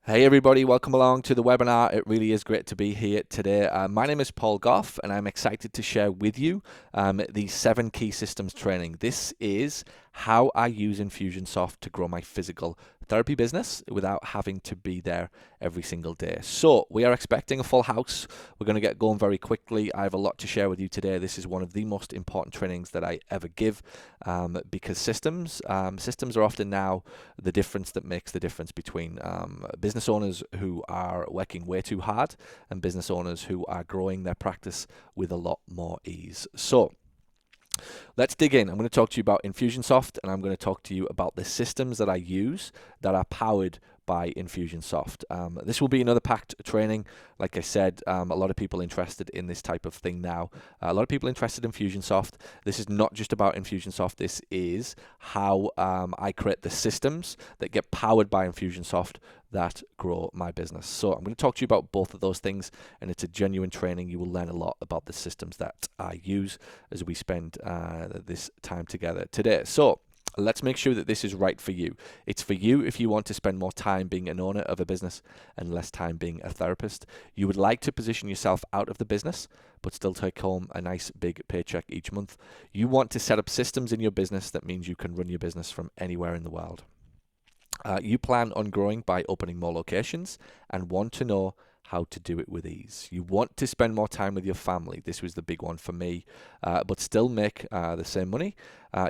Hey everybody, welcome along to the webinar. It really is great to be here today. My name is Paul Gough and I'm excited to share with you the 7 key systems training. This is how I use Infusionsoft to grow my physical therapy business without having to be there every single day. So we are expecting a full house. We're going to get going very quickly. I have a lot to share with you today. This is one of the most important trainings that I ever give because systems are often now the difference that makes the difference between business owners who are working way too hard and business owners who are growing their practice with a lot more ease. So let's dig in. I'm going to talk to you about Infusionsoft and I'm going to talk to you about the systems that I use that are powered by Infusionsoft. This will be another packed training. Like I said, a lot of people interested in this type of thing now. A lot of people interested in Infusionsoft. This is not just about Infusionsoft. This is how I create the systems that get powered by Infusionsoft that grow my business. So I'm going to talk to you about both of those things, and it's a genuine training. You will learn a lot about the systems that I use as we spend this time together today. So let's make sure that this is right for you. It's for you if you want to spend more time being an owner of a business and less time being a therapist. You would like to position yourself out of the business, but still take home a nice big paycheck each month. You want to set up systems in your business that means you can run your business from anywhere in the world. You plan on growing by opening more locations and want to know how to do it with ease. You want to spend more time with your family. This was the big one for me, but still make the same money.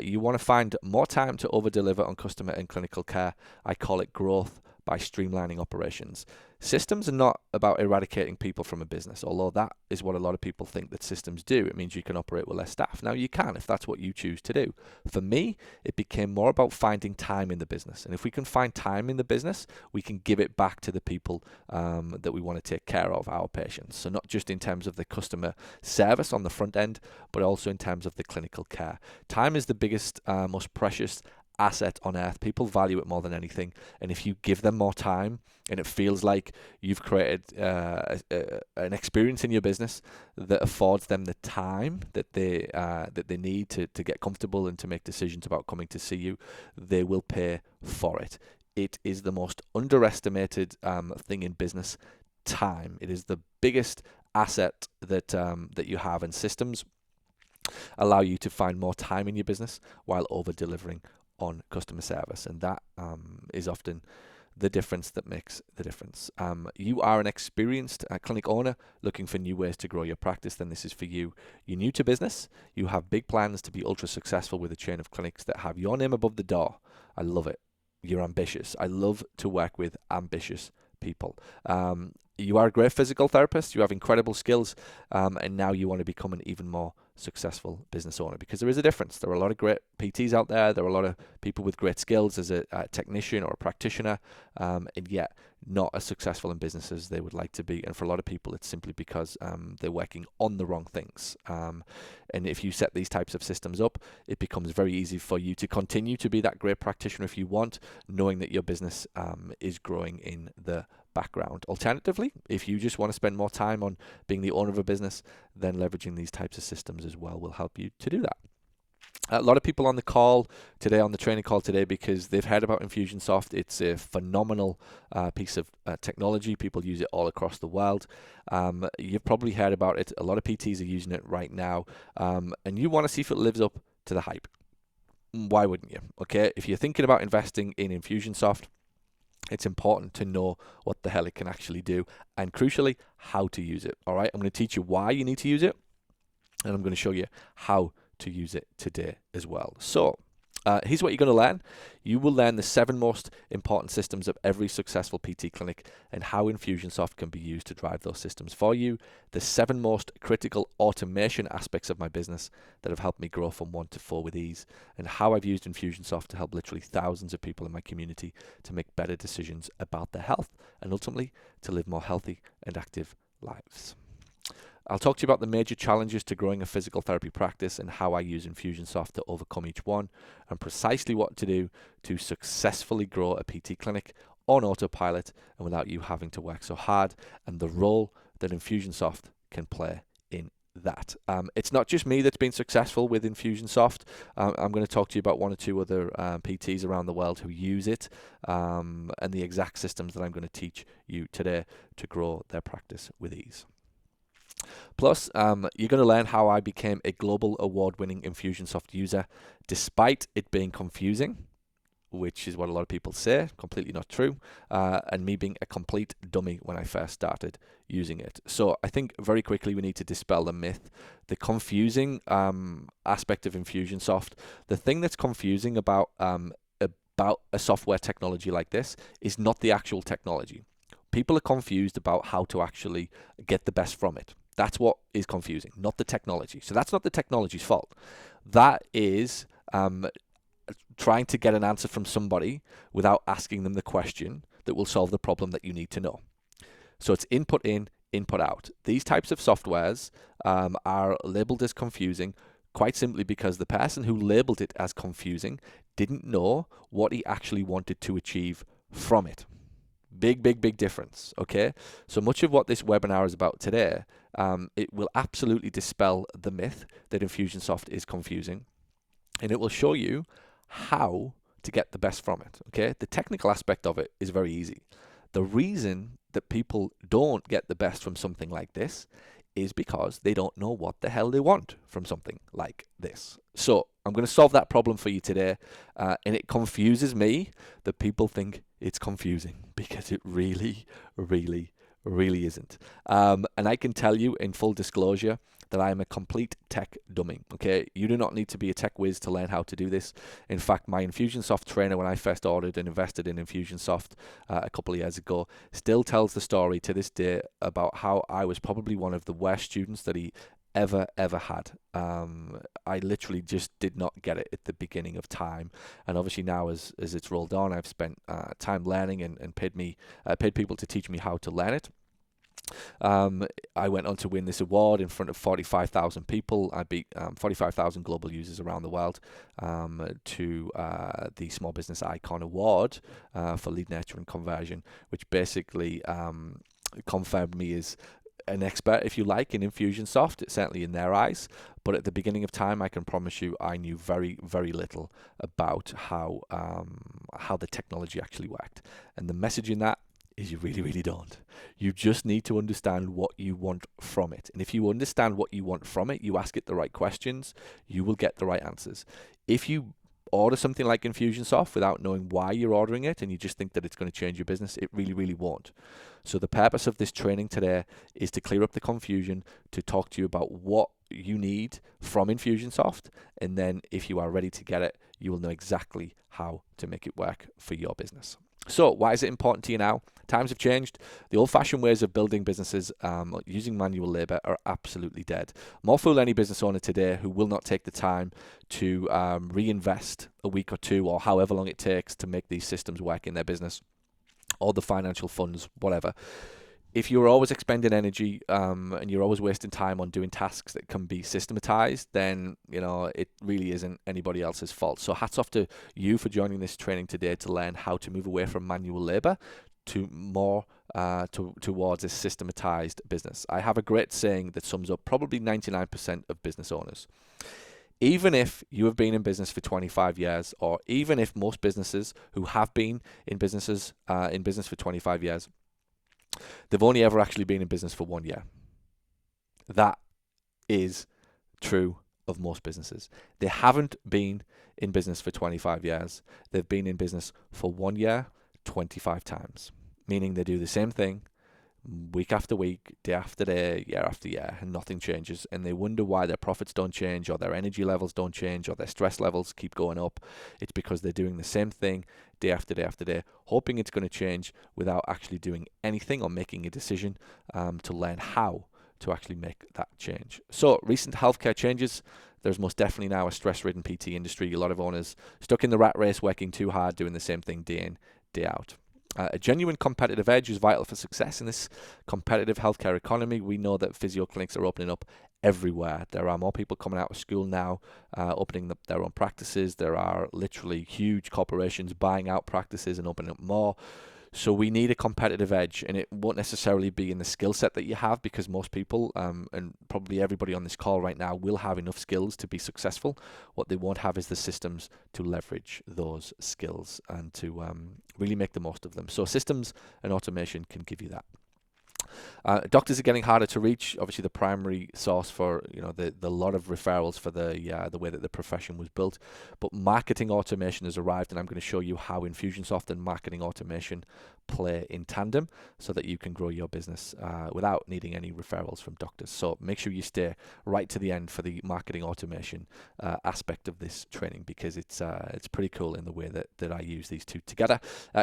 You want to find more time to over-deliver on customer and clinical care. I call it growth by streamlining operations. Systems are not about eradicating people from a business, although that is what a lot of people think that systems do. It means you can operate with less staff. Now, you can if that's what you choose to do. For me, it became more about finding time in the business. And if we can find time in the business, we can give it back to the people that we want to take care of, our patients. So not just in terms of the customer service on the front end, but also in terms of the clinical care. Time is the biggest, most precious asset on earth. People value it more than anything, and if you give them more time and it feels like you've created an experience in your business that affords them the time that they need to get comfortable and to make decisions about coming to see you, they will pay for it. It is the most underestimated thing in business. Time. It is the biggest asset that that you have, and systems allow you to find more time in your business while over delivering on customer service, and that is often the difference that makes the difference. You are an experienced clinic owner looking for new ways to grow your practice, then this is for you. You're new to business, you have big plans to be ultra successful with a chain of clinics that have your name above the door. I love it. You're ambitious. I love to work with ambitious people. You are a great physical therapist, you have incredible skills, and now you want to become an even more successful business owner, because there is a difference. There are a lot of great PTs out there, there are a lot of people with great skills as a technician or a practitioner, and yet not as successful in business as they would like to be. And for a lot of people, it's simply because they're working on the wrong things. And if you set these types of systems up, it becomes very easy for you to continue to be that great practitioner if you want, knowing that your business is growing in the background. Alternatively, if you just want to spend more time on being the owner of a business, then leveraging these types of systems as well will help you to do that. A lot of people on the call today, on the training call today, because they've heard about Infusionsoft. It's a phenomenal piece of technology. People use it all across the world. You've probably heard about it. A lot of PTs are using it right now, and you want to see if it lives up to the hype. Why wouldn't you? Okay, if you're thinking about investing in Infusionsoft, it's important to know what the hell it can actually do, and crucially, how to use it. All right, I'm going to teach you why you need to use it, and I'm going to show you how to use it today as well. So here's what you're going to learn. You will learn the 7 most important systems of every successful PT clinic and how Infusionsoft can be used to drive those systems for you. The 7 most critical automation aspects of my business that have helped me grow from 1 to 4 with ease, and how I've used Infusionsoft to help literally thousands of people in my community to make better decisions about their health and ultimately to live more healthy and active lives. I'll talk to you about the major challenges to growing a physical therapy practice and how I use Infusionsoft to overcome each one, and precisely what to do to successfully grow a PT clinic on autopilot and without you having to work so hard, and the role that Infusionsoft can play in that. It's not just me that's been successful with Infusionsoft. I'm going to talk to you about one or two other PTs around the world who use it, and the exact systems that I'm going to teach you today to grow their practice with ease. Plus, you're going to learn how I became a global award-winning Infusionsoft user despite it being confusing, which is what a lot of people say, completely not true, and me being a complete dummy when I first started using it. So I think very quickly we need to dispel the myth, the confusing aspect of Infusionsoft. The thing that's confusing about a software technology like this is not the actual technology. People are confused about how to actually get the best from it. That's what is confusing, not the technology. So that's not the technology's fault. That is trying to get an answer from somebody without asking them the question that will solve the problem that you need to know. So it's input in, input out. These types of softwares are labeled as confusing quite simply because the person who labeled it as confusing didn't know what he actually wanted to achieve from it. Big difference, okay? So much of what this webinar is about today, it will absolutely dispel the myth that Infusionsoft is confusing, and it will show you how to get the best from it, okay? The technical aspect of it is very easy. The reason that people don't get the best from something like this is because they don't know what the hell they want from something like this. So I'm going to solve that problem for you today, and it confuses me that people think it's confusing because it really isn't. And I can tell you in full disclosure that I am a complete tech dummy, okay? You do not need to be a tech whiz to learn how to do this. In fact, my Infusionsoft trainer, when I first ordered and invested in Infusionsoft a couple of years ago, still tells the story to this day about how I was probably one of the worst students that he ever had. I literally just did not get it at the beginning of time, and obviously now as it's rolled on, I've spent time learning and paid people to teach me how to learn it. I went on to win this award in front of 45,000 people. I beat 45,000 global users around the world to the Small Business Icon Award for lead nurture and conversion, which basically confirmed me as an expert, if you like, in Infusionsoft, certainly in their eyes. But at the beginning of time, I can promise you, I knew very little about how the technology actually worked. And the message in that is you really don't. You just need to understand what you want from it. And if you understand what you want from it, you ask it the right questions, you will get the right answers. If you order something like Infusionsoft without knowing why you're ordering it and you just think that it's going to change your business, it really won't. So the purpose of this training today is to clear up the confusion, to talk to you about what you need from Infusionsoft, and then if you are ready to get it, you will know exactly how to make it work for your business. So why is it important to you now? Times have changed. The old-fashioned ways of building businesses using manual labor are absolutely dead. More fool any business owner today who will not take the time to reinvest a week or two or however long it takes to make these systems work in their business, or the financial funds, whatever. If you're always expending energy and you're always wasting time on doing tasks that can be systematized, then it really isn't anybody else's fault. So hats off to you for joining this training today to learn how to move away from manual labor to more towards a systematized business. I have a great saying that sums up probably 99% of business owners. Even if you have been in business for 25 years, or even if most businesses who have been in business for 25 years, they've only ever actually been in business for 1 year. That is true of most businesses. They haven't been in business for 25 years. They've been in business for 1 year, 25 times, meaning they do the same thing week after week, day after day, year after year, and nothing changes. And they wonder why their profits don't change, or their energy levels don't change, or their stress levels keep going up. It's because they're doing the same thing day after day after day, hoping it's going to change without actually doing anything or making a decision to learn how to actually make that change. So recent healthcare changes. There's most definitely now a stress-ridden PT industry. A lot of owners stuck in the rat race, working too hard, doing the same thing day in, day out. A genuine competitive edge is vital for success in this competitive healthcare economy. We know that physio clinics are opening up everywhere. There are more people coming out of school now, opening up their own practices. There are literally huge corporations buying out practices and opening up more. So we need a competitive edge, and it won't necessarily be in the skill set that you have, because most people, and probably everybody on this call right now, will have enough skills to be successful. What they won't have is the systems to leverage those skills and to really make the most of them. So systems and automation can give you that. Doctors are getting harder to reach. Obviously, the primary source for the lot of referrals for the way that the profession was built. But marketing automation has arrived, and I'm going to show you how Infusionsoft and marketing automation play in tandem, so that you can grow your business without needing any referrals from doctors. So make sure you stay right to the end for the marketing automation aspect of this training, because it's pretty cool in the way that I use these two together.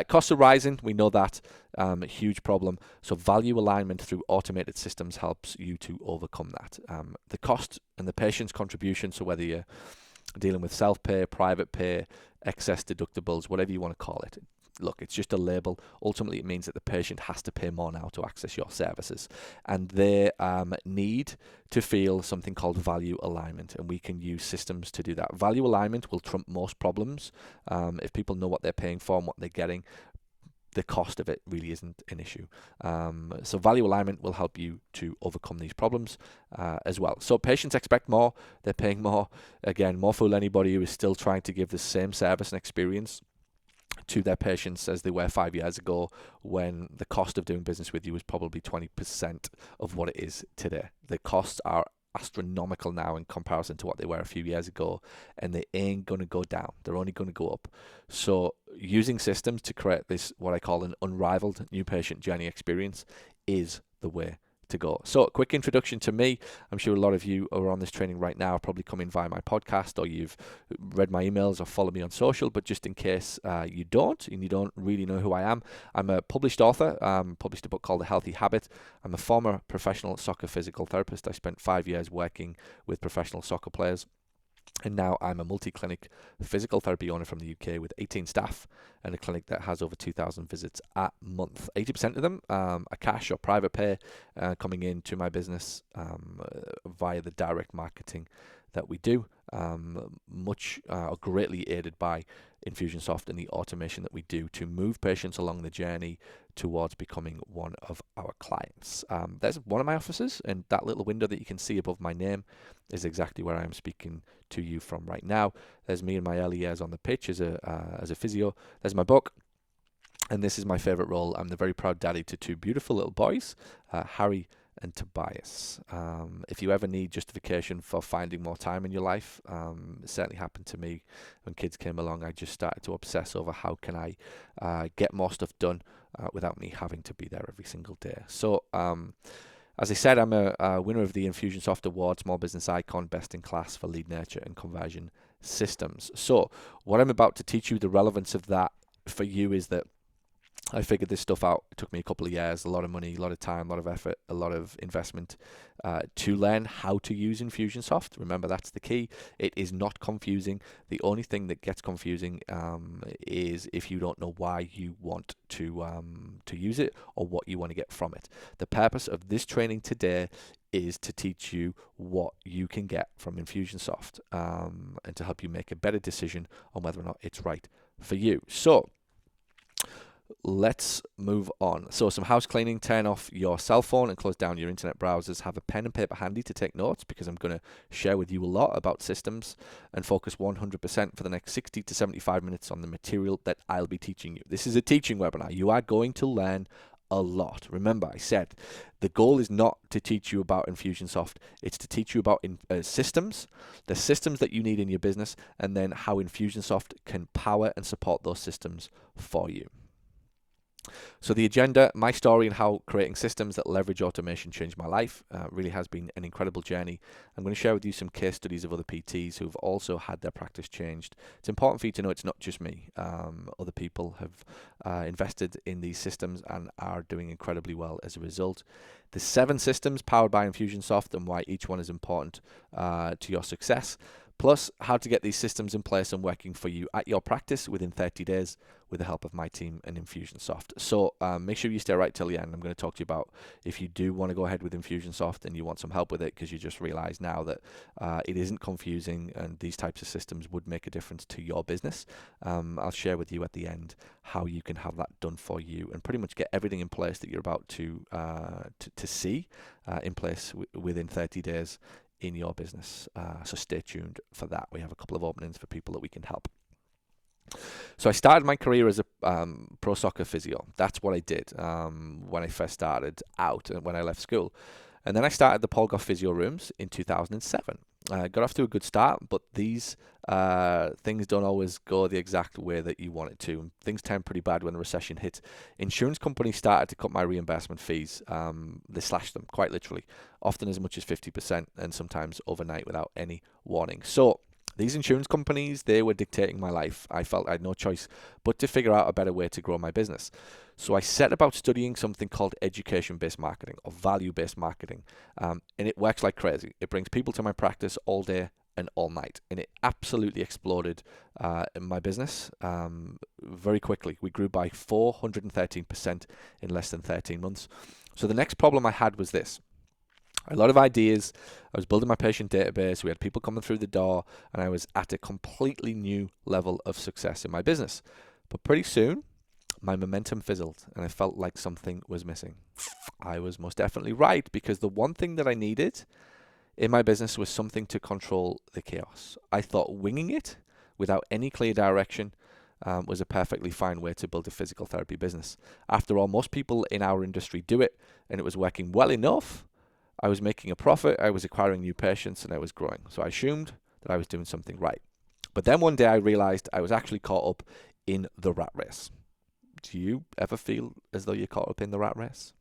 Costs are rising. We know that. A huge problem. So value alignment through automated systems helps you to overcome that. The cost and the patient's contribution, so whether you're dealing with self-pay, private pay, excess deductibles, whatever you want to call it, look, it's just a label. Ultimately, it means that the patient has to pay more now to access your services, and they need to feel something called value alignment, and we can use systems to do that. Value alignment will trump most problems. If people know what they're paying for and what they're getting, the cost of it really isn't an issue. So value alignment will help you to overcome these problems as well. So patients expect more, they're paying more. Again, more fool anybody who is still trying to give the same service and experience to their patients as they were 5 years ago, when the cost of doing business with you is probably 20% of what it is today. The costs are astronomical now in comparison to what they were a few years ago, and they ain't going to go down. They're only going to go up. So using systems to create this, what I call an unrivaled new patient journey experience, is the way to go. So quick introduction to me. I'm sure a lot of you who are on this training right now are probably coming via my podcast, or you've read my emails or follow me on social, but just in case you don't, and you don't really know who I am, I'm a published author, published a book called The Healthy Habit. I'm a former professional soccer physical therapist. I spent 5 years working with professional soccer players. And now I'm a multi-clinic physical therapy owner from the UK with 18 staff and a clinic that has over 2,000 visits a month. 80% of them are cash or private pay, coming into my business via the direct marketing that we do, greatly aided by Infusionsoft and the automation that we do to move patients along the journey towards becoming one of our clients. There's one of my offices, and that little window that you can see above my name is exactly where I am speaking to you from right now. There's me in my early years on the pitch as a physio. There's my book. And this is my favorite role. I'm the very proud daddy to two beautiful little boys, Harry and Tobias. If you ever need justification for finding more time in your life, it certainly happened to me when kids came along. I just started to obsess over how can I get more stuff done without me having to be there every single day. So as I said, I'm a winner of the Infusionsoft Award, Small Business Icon, Best in Class for Lead Nurture and Conversion Systems. So what I'm about to teach you, the relevance of that for you is that I figured this stuff out. It took me a couple of years, a lot of money, a lot of time, a lot of effort, a lot of investment to learn how to use Infusionsoft. Remember, that's the key. It is not confusing. The only thing that gets confusing is if you don't know why you want to use it or what you want to get from it. The purpose of this training today is to teach you what you can get from Infusionsoft and to help you make a better decision on whether or not it's right for you. So let's move on. So some house cleaning: turn off your cell phone and close down your internet browsers. Have a pen and paper handy to take notes, because I'm going to share with you a lot about systems, and focus 100% for the next 60 to 75 minutes on the material that I'll be teaching you. This is a teaching webinar. You are going to learn a lot. Remember, I said the goal is not to teach you about Infusionsoft. It's to teach you about systems, the systems that you need in your business, and then how Infusionsoft can power and support those systems for you. So the agenda, my story and how creating systems that leverage automation changed my life, really has been an incredible journey. I'm going to share with you some case studies of other PTs who've also had their practice changed. It's important for you to know it's not just me. Other people have invested in these systems and are doing incredibly well as a result. The 7 systems powered by Infusionsoft and why each one is important to your success. plus how to get these systems in place and working for you at your practice within 30 days with the help of my team and Infusionsoft. So make sure you stay right till the end. I'm going to talk to you about if you do want to go ahead with Infusionsoft and you want some help with it because you just realize now that it isn't confusing and these types of systems would make a difference to your business. I'll share with you at the end how you can have that done for you and pretty much get everything in place that you're about to see in place within 30 days in your business. So stay tuned for that. We have a couple of openings for people that we can help. So I started my career as a pro soccer physio. That's what I did when I first started out and when I left school. And then I started the Paul Gough physio rooms in 2007. Got off to a good start, but these things don't always go the exact way that you want it to. Things turned pretty bad when the recession hit. Insurance companies started to cut my reimbursement fees. They slashed them, quite literally, often as much as 50% and sometimes overnight without any warning. So these insurance companies, they were dictating my life. I felt I had no choice but to figure out a better way to grow my business. So I set about studying something called education-based marketing or value-based marketing. And it works like crazy. It brings people to my practice all day and all night. And it absolutely exploded in my business very quickly. We grew by 413% in less than 13 months. So the next problem I had was this. A lot of ideas. I was building my patient database. We had people coming through the door, and I was at a completely new level of success in my business. But pretty soon, my momentum fizzled, and I felt like something was missing. I was most definitely right, because the one thing that I needed in my business was something to control the chaos. I thought winging it without any clear direction was a perfectly fine way to build a physical therapy business. After all, most people in our industry do it, and it was working well enough. I was making a profit, I was acquiring new patients, and I was growing. So I assumed that I was doing something right. But then one day I realized I was actually caught up in the rat race. Do you ever feel as though you're caught up in the rat race?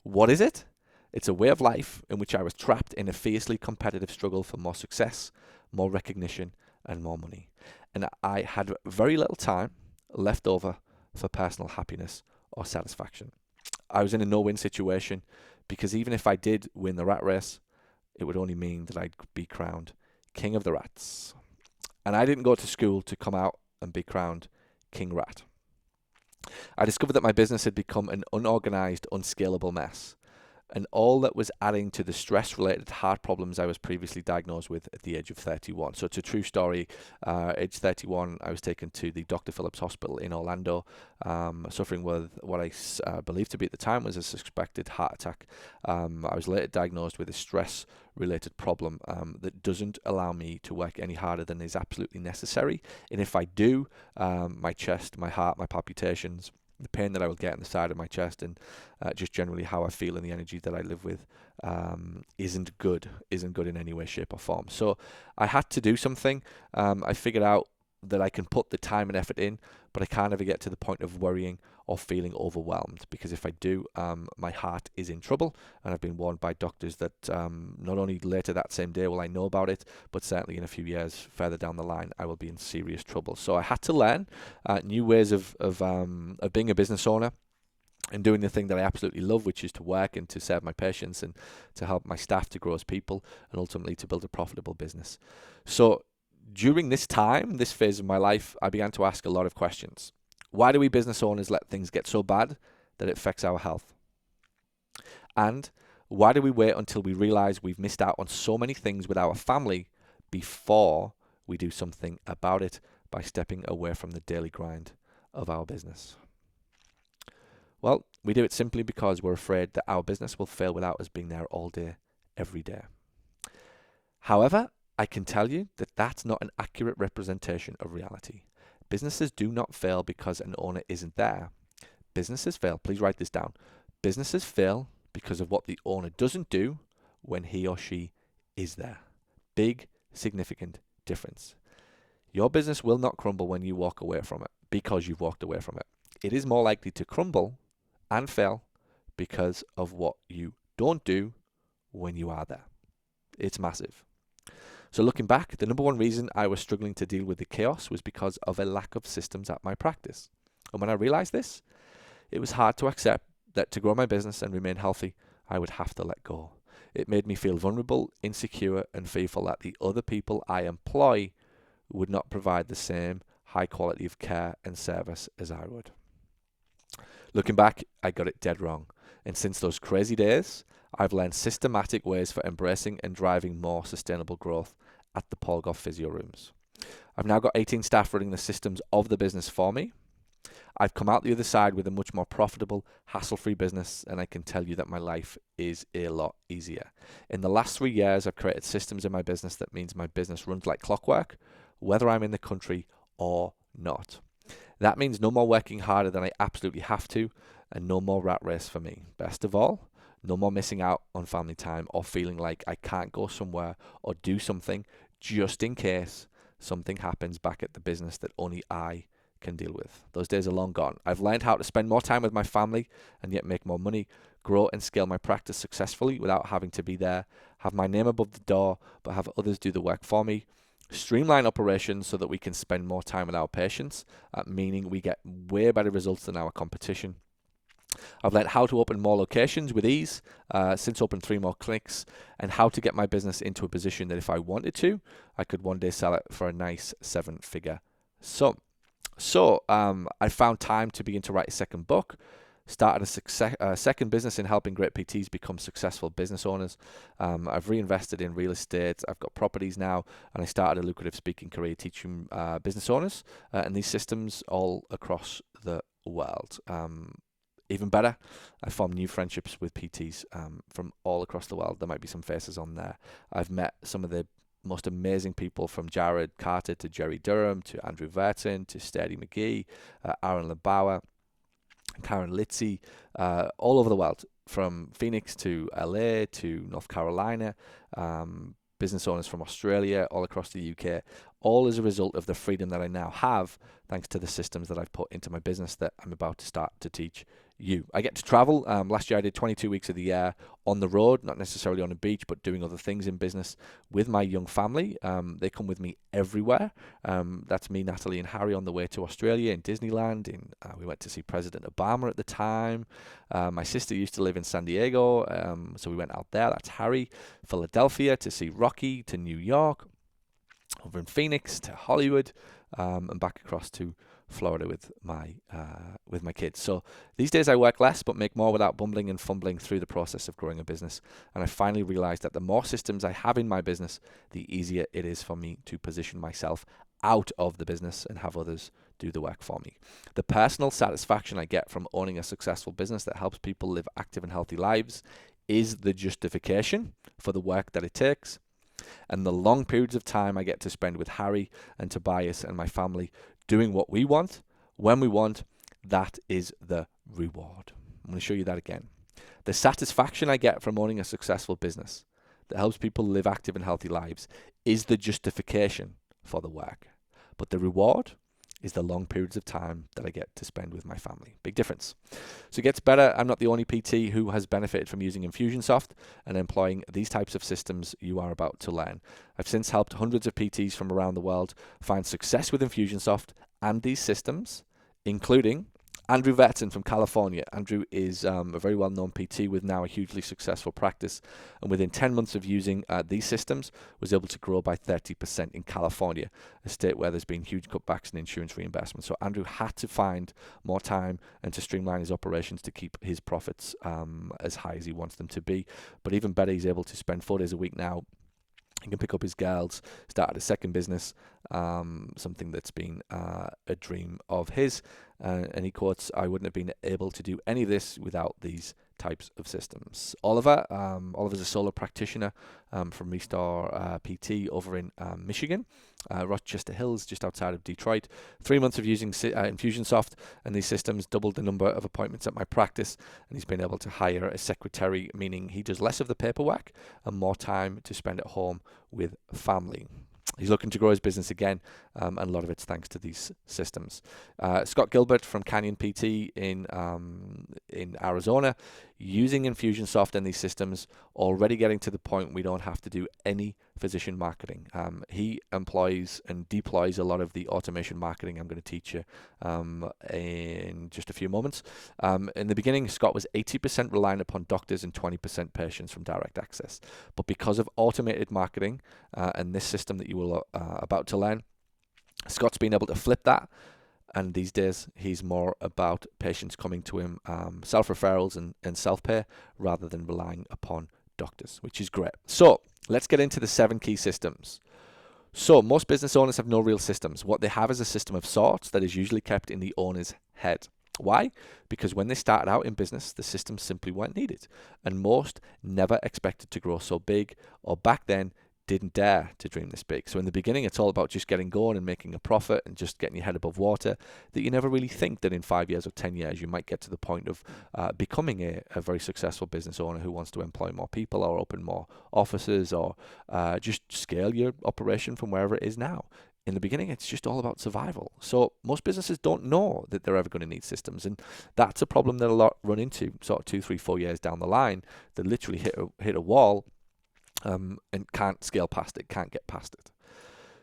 What is it? It's a way of life in which I was trapped in a fiercely competitive struggle for more success, more recognition, and more money. And I had very little time left over for personal happiness or satisfaction. I was in a no-win situation because even if I did win the rat race, it would only mean that I'd be crowned king of the rats. And I didn't go to school to come out and be crowned king rat. I discovered that my business had become an unorganized, unscalable mess. And all that was adding to the stress-related heart problems I was previously diagnosed with at the age of 31. So it's a true story. Age 31, I was taken to the Dr. Phillips Hospital in Orlando, suffering with what I believed to be at the time was a suspected heart attack. I was later diagnosed with a stress-related problem that doesn't allow me to work any harder than is absolutely necessary. And if I do, my chest, my heart, my palpitations, the pain that I will get in the side of my chest and just generally how I feel and the energy that I live with isn't good in any way, shape or form. So I had to do something. I figured out that I can put the time and effort in, but I can't ever get to the point of worrying or feeling overwhelmed, because if I do, my heart is in trouble. And I've been warned by doctors that not only later that same day will I know about it, but certainly in a few years further down the line, I will be in serious trouble. So I had to learn new ways of being a business owner and doing the thing that I absolutely love, which is to work and to serve my patients and to help my staff to grow as people and ultimately to build a profitable business. So during this time, this phase of my life, I began to ask a lot of questions. Why do we business owners let things get so bad that it affects our health? And why do we wait until we realize we've missed out on so many things with our family before we do something about it by stepping away from the daily grind of our business? Well, we do it simply because we're afraid that our business will fail without us being there all day, every day. However, I can tell you that that's not an accurate representation of reality. Businesses do not fail because an owner isn't there. Businesses fail, please write this down. Businesses fail because of what the owner doesn't do when he or she is there. Big, significant difference. Your business will not crumble when you walk away from it because you've walked away from it. It is more likely to crumble and fail because of what you don't do when you are there. It's massive. So looking back, the number one reason I was struggling to deal with the chaos was because of a lack of systems at my practice. And when I realized this, it was hard to accept that to grow my business and remain healthy, I would have to let go. It made me feel vulnerable, insecure, and fearful that the other people I employ would not provide the same high quality of care and service as I would. Looking back, I got it dead wrong. And since those crazy days, I've learned systematic ways for embracing and driving more sustainable growth at the Paul Gough Physio Rooms. I've now got 18 staff running the systems of the business for me. I've come out the other side with a much more profitable, hassle-free business, and I can tell you that my life is a lot easier. In the last 3 years, I've created systems in my business that means my business runs like clockwork, whether I'm in the country or not. That means no more working harder than I absolutely have to, and no more rat race for me. Best of all, no more missing out on family time or feeling like I can't go somewhere or do something just in case something happens back at the business that only I can deal with. Those days are long gone. I've learned how to spend more time with my family and yet make more money, grow and scale my practice successfully without having to be there, have my name above the door, but have others do the work for me, streamline operations so that we can spend more time with our patients, meaning we get way better results than our competition. I've learned how to open more locations with ease, since opened 3 more clinics, and how to get my business into a position that if I wanted to, I could one day sell it for a nice 7-figure sum. So I found time to begin to write a second book, started a second business in helping great PTs become successful business owners. I've reinvested in real estate. I've got properties now, and I started a lucrative speaking career teaching business owners and these systems all across the world. Even better, I formed new friendships with PTs from all across the world. There might be some faces on there. I've met some of the most amazing people, from Jared Carter to Jerry Durham to Andrew Verton to Steady McGee, Aaron LeBauer, Karen Litzy, all over the world, from Phoenix to LA to North Carolina, business owners from Australia, all across the UK, all as a result of the freedom that I now have thanks to the systems that I've put into my business that I'm about to start to teach you. I get to travel. Last year I did 22 weeks of the year on the road, not necessarily on a beach, but doing other things in business with my young family. They come with me everywhere. That's me, Natalie, and Harry on the way to Australia in Disneyland. We went to see President Obama at the time. My sister used to live in San Diego, so we went out there. That's Harry. Philadelphia to see Rocky, to New York, over in Phoenix to Hollywood, and back across to Florida with my kids. So these days I work less but make more without bumbling and fumbling through the process of growing a business. And I finally realized that the more systems I have in my business, the easier it is for me to position myself out of the business and have others do the work for me. The personal satisfaction I get from owning a successful business that helps people live active and healthy lives is the justification for the work that it takes. And the long periods of time I get to spend with Harry and Tobias and my family doing what we want, when we want, that is the reward. I'm going to show you that again. The satisfaction I get from owning a successful business that helps people live active and healthy lives is the justification for the work. But the reward is the long periods of time that I get to spend with my family. Big difference. So it gets better. I'm not the only PT who has benefited from using Infusionsoft and employing these types of systems you are about to learn. I've since helped hundreds of PTs from around the world find success with Infusionsoft and these systems, including Andrew Verton from California. Andrew is a very well-known PT with now a hugely successful practice, and within 10 months of using these systems was able to grow by 30% in California, a state where there's been huge cutbacks in insurance reimbursement. So Andrew had to find more time and to streamline his operations to keep his profits as high as he wants them to be. But even better, he's able to spend 4 days a week now. He can pick up his girls, started a second business, something that's been a dream of his. And he quotes, "I wouldn't have been able to do any of this without these types of systems." Oliver's a solo practitioner from Restore PT over in Michigan, Rochester Hills, just outside of Detroit. 3 months of using Infusionsoft and these systems doubled the number of appointments at my practice, and he's been able to hire a secretary, meaning he does less of the paperwork and more time to spend at home with family. He's looking to grow his business again, and a lot of it's thanks to these systems. Scott Gilbert from Canyon PT in Arizona, using Infusionsoft and these systems, already getting to the point we don't have to do any physician marketing. He employs and deploys a lot of the automation marketing I'm going to teach you in just a few moments. In the beginning, Scott was 80% reliant upon doctors and 20% patients from direct access. But because of automated marketing and this system that you will about to learn, Scott's been able to flip that, and these days he's more about patients coming to him, self-referrals and self-pay, rather than relying upon doctors, which is great. So let's get into the 7 key systems. So most business owners have no real systems. What they have is a system of sorts that is usually kept in the owner's head. Why? Because when they started out in business, the systems simply weren't needed, and most never expected to grow so big, or back then didn't dare to dream this big. So in the beginning, it's all about just getting going and making a profit and just getting your head above water, that you never really think that in 5 years or 10 years you might get to the point of becoming a very successful business owner who wants to employ more people or open more offices or just scale your operation from wherever it is now. In the beginning, it's just all about survival. So most businesses don't know that they're ever going to need systems, and that's a problem that a lot run into sort of 2, 3, 4 years down the line. They literally hit a wall and can't scale past it, can't get past it.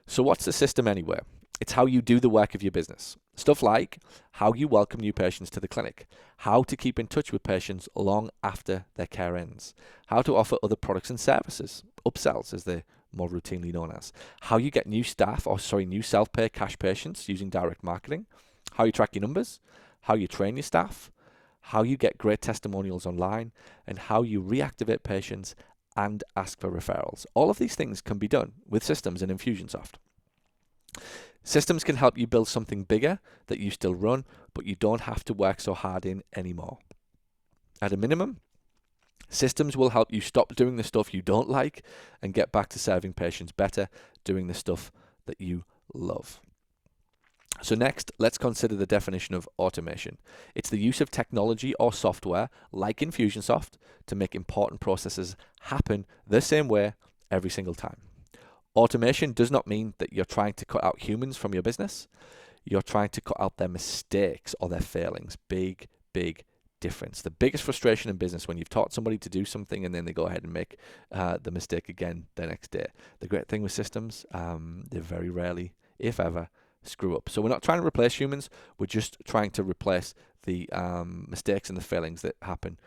So what's the system anyway? It's how you do the work of your business. Stuff like how you welcome new patients to the clinic, how to keep in touch with patients long after their care ends, how to offer other products and services, upsells as they're more routinely known as, how you get new self-pay cash patients using direct marketing, how you track your numbers, how you train your staff, how you get great testimonials online, and how you reactivate patients and ask for referrals. All of these things can be done with systems in Infusionsoft. Systems can help you build something bigger that you still run, but you don't have to work so hard in anymore. At a minimum, systems will help you stop doing the stuff you don't like and get back to serving patients better, doing the stuff that you love. So next, let's consider the definition of automation. It's the use of technology or software like Infusionsoft to make important processes happen the same way every single time. Automation does not mean that you're trying to cut out humans from your business. You're trying to cut out their mistakes or their failings. Big, big difference. The biggest frustration in business when you've taught somebody to do something and then they go ahead and make the mistake again the next day. The great thing with systems, they very rarely, if ever, screw up. So we're not trying to replace humans, we're just trying to replace the mistakes and the failings that happen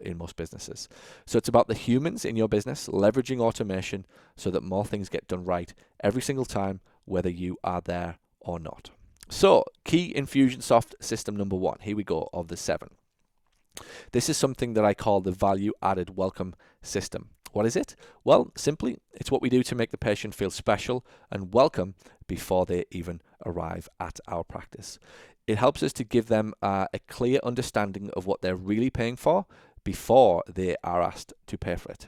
in most businesses. So it's about the humans in your business leveraging automation so that more things get done right every single time, whether you are there or not. So key Infusionsoft system number 1, here we go, of the 7. This is something that I call the value added welcome system. What is it? Well, simply, it's what we do to make the patient feel special and welcome before they even arrive at our practice. It helps us to give them a clear understanding of what they're really paying for before they are asked to pay for it.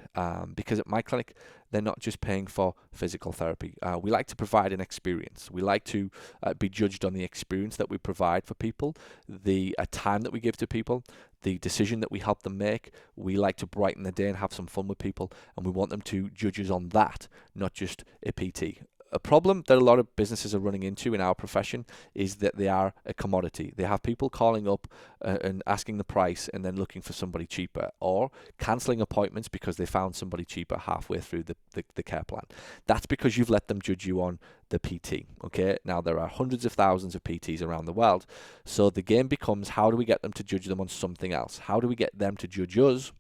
Because at my clinic, they're not just paying for physical therapy. We like to provide an experience. We like to be judged on the experience that we provide for people, the time that we give to people, the decision that we help them make. We like to brighten the day and have some fun with people, and we want them to judge us on that, not just a PT. A problem that a lot of businesses are running into in our profession is that they are a commodity. They have people calling up and asking the price and then looking for somebody cheaper, or cancelling appointments because they found somebody cheaper halfway through the care plan. That's because you've let them judge you on the PT. Okay, now there are hundreds of thousands of PTs around the world, so the game becomes, how do we get them to judge them on something else? How do we get them to judge us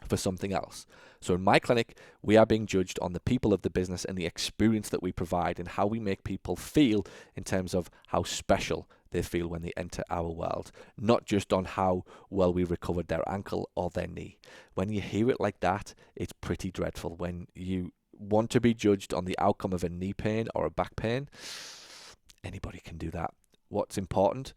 for something else? So in my clinic, we are being judged on the people of the business and the experience that we provide and how we make people feel in terms of how special they feel when they enter our world, not just on how well we recovered their ankle or their knee. When you hear it like that, it's pretty dreadful. When you want to be judged on the outcome of a knee pain or a back pain, anybody can do that. What's important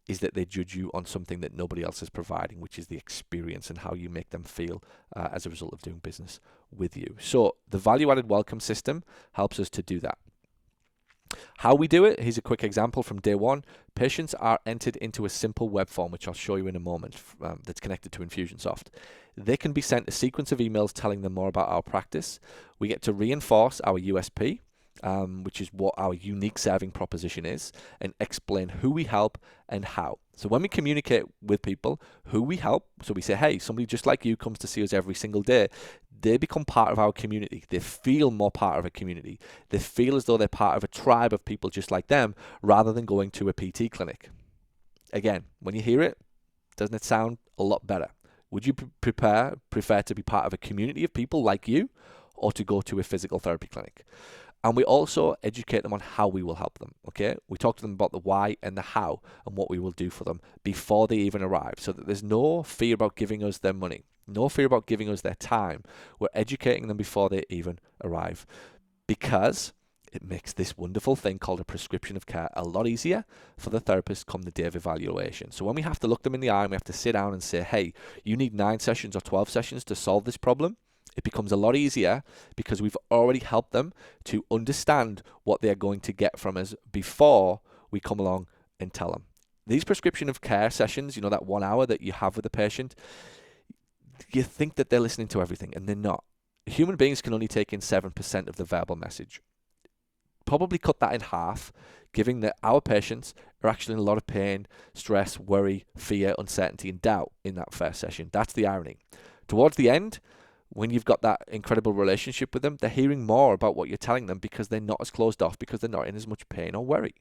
is that they judge you on something that nobody else is providing, which is the experience and how you make them feel as a result of doing business with you. So the value-added welcome system helps us to do that. How we do it, here's a quick example from day 1. Patients are entered into a simple web form, which I'll show you in a moment, that's connected to Infusionsoft. They can be sent a sequence of emails telling them more about our practice. We get to reinforce our USP, which is what our unique serving proposition is, and explain who we help and how. So when we communicate with people who we help, so we say, hey, somebody just like you comes to see us every single day, they become part of our community. They feel more part of a community. They feel as though they're part of a tribe of people just like them, rather than going to a PT clinic. Again, when you hear it, doesn't it sound a lot better? Would you prefer to be part of a community of people like you, or to go to a physical therapy clinic? And we also educate them on how we will help them, okay? We talk to them about the why and the how and what we will do for them before they even arrive, so that there's no fear about giving us their money, no fear about giving us their time. We're educating them before they even arrive, because it makes this wonderful thing called a prescription of care a lot easier for the therapist come the day of evaluation. So when we have to look them in the eye and we have to sit down and say, hey, you need 9 sessions or 12 sessions to solve this problem, it becomes a lot easier because we've already helped them to understand what they're going to get from us before we come along and tell them. These prescription of care sessions, you know, that 1 hour that you have with the patient, you think that they're listening to everything, and they're not. Human beings can only take in 7% of the verbal message. Probably cut that in half, given that our patients are actually in a lot of pain, stress, worry, fear, uncertainty, and doubt in that first session. That's the irony. Towards the end, when you've got that incredible relationship with them, they're hearing more about what you're telling them because they're not as closed off, because they're not in as much pain or worry.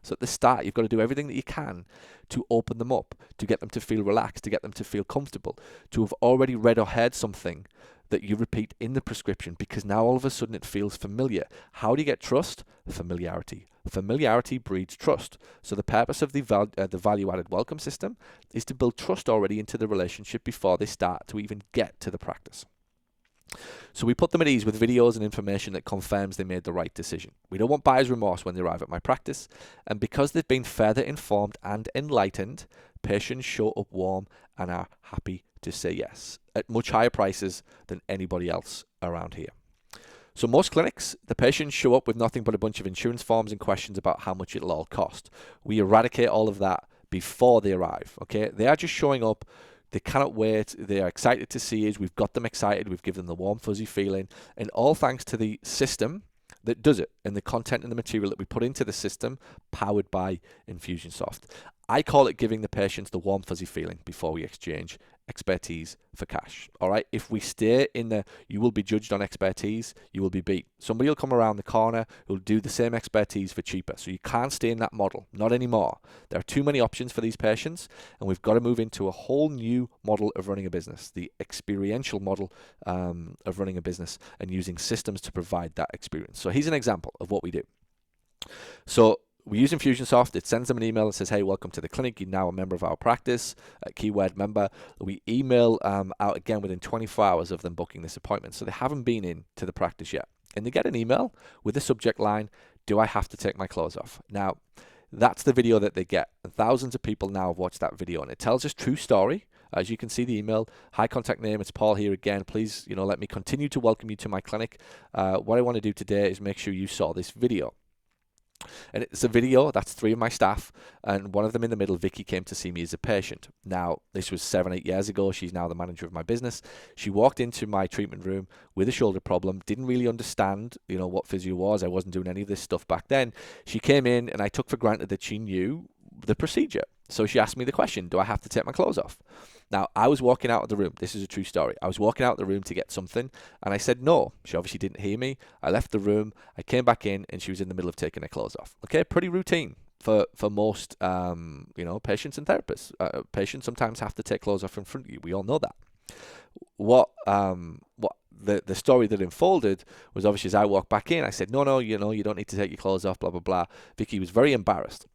So at the start, you've got to do everything that you can to open them up, to get them to feel relaxed, to get them to feel comfortable, to have already read or heard something that you repeat in the prescription, because now all of a sudden it feels familiar. How do you get trust? Familiarity. Familiarity breeds trust. So the purpose of the value-added welcome system is to build trust already into the relationship before they start to even get to the practice. So we put them at ease with videos and information that confirms they made the right decision. We don't want buyer's remorse when they arrive at my practice, and because they've been further informed and enlightened, patients show up warm and are happy to say yes at much higher prices than anybody else around here. So most clinics, the patients show up with nothing but a bunch of insurance forms and questions about how much it'll all cost. We eradicate all of that before they arrive, okay? They are just showing up. They cannot wait. They are excited to see us. We've got them excited. We've given them the warm, fuzzy feeling. And all thanks to the system that does it, and the content and the material that we put into the system powered by Infusionsoft. I call it giving the patients the warm, fuzzy feeling before we exchange expertise for cash. All right. If we stay in the you will be judged on expertise, you will be beat. Somebody will come around the corner who'll do the same expertise for cheaper. So you can't stay in that model. Not anymore. There are too many options for these patients, and we've got to move into a whole new model of running a business, the experiential model of running a business, and using systems to provide that experience. So here's an example of what we do. So we use Infusionsoft. It sends them an email that says, hey, welcome to the clinic. You're now a member of our practice, a keyword member. We email out again within 24 hours of them booking this appointment. So they haven't been in to the practice yet. And they get an email with the subject line, do I have to take my clothes off? Now, that's the video that they get. And thousands of people now have watched that video, and it tells us true story. As you can see, the email, hi, contact name, it's Paul here again. Please, let me continue to welcome you to my clinic. What I want to do today is make sure you saw this video. And it's a video, that's 3 of my staff, and one of them in the middle, Vicky, came to see me as a patient. Now, this was 7-8 years ago. She's now the manager of my business. She walked into my treatment room with a shoulder problem, didn't really understand, what physio was. I wasn't doing any of this stuff back then. She came in, and I took for granted that she knew the procedure. So she asked me the question, do I have to take my clothes off? Now, I was walking out of the room. This is a true story. I was walking out of the room to get something, and I said no. She obviously didn't hear me. I left the room. I came back in, and she was in the middle of taking her clothes off. Okay, pretty routine for most, patients and therapists. Patients sometimes have to take clothes off in front of you. We all know that. What the story that unfolded was, obviously, as I walked back in, I said, no, you don't need to take your clothes off, blah, blah, blah. Vicky was very embarrassed.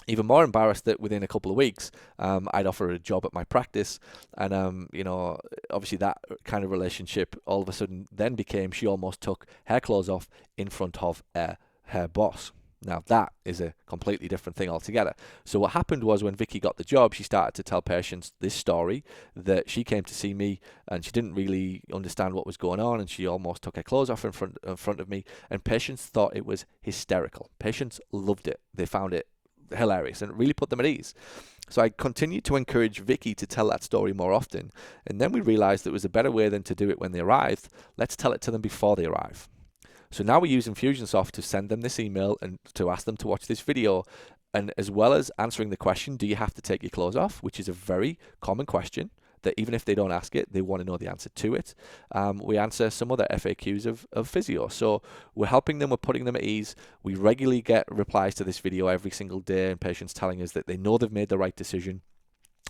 Even more embarrassed that within a couple of weeks, I'd offer her a job at my practice. And, obviously that kind of relationship all of a sudden then became she almost took her clothes off in front of her boss. Now, that is a completely different thing altogether. So what happened was, when Vicky got the job, she started to tell patients this story, that she came to see me and she didn't really understand what was going on, and she almost took her clothes off in front of me, and patients thought it was hysterical. Patients loved it. They found it hilarious, and it really put them at ease. So I continued to encourage Vicky to tell that story more often, and then we realized there was a better way than to do it when they arrived. Let's tell it to them before they arrive. So now we use Infusionsoft to send them this email and to ask them to watch this video. And as well as answering the question, do you have to take your clothes off, which is a very common question that even if they don't ask it, they want to know the answer to it. We answer some other FAQs of physio. So we're helping them, we're putting them at ease. We regularly get replies to this video every single day, and patients telling us that they know they've made the right decision.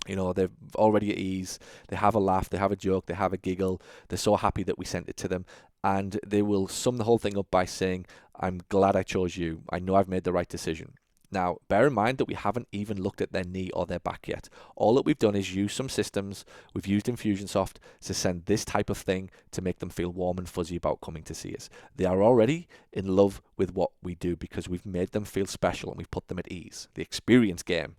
You know, they're already at ease, they have a laugh, they have a joke, they have a giggle, they're so happy that we sent it to them, and they will sum the whole thing up by saying, I'm glad I chose you, I know I've made the right decision. Now, bear in mind that we haven't even looked at their knee or their back yet. All that we've done is use some systems, we've used Infusionsoft to send this type of thing to make them feel warm and fuzzy about coming to see us. They are already in love with what we do because we've made them feel special and we've put them at ease. The experience game.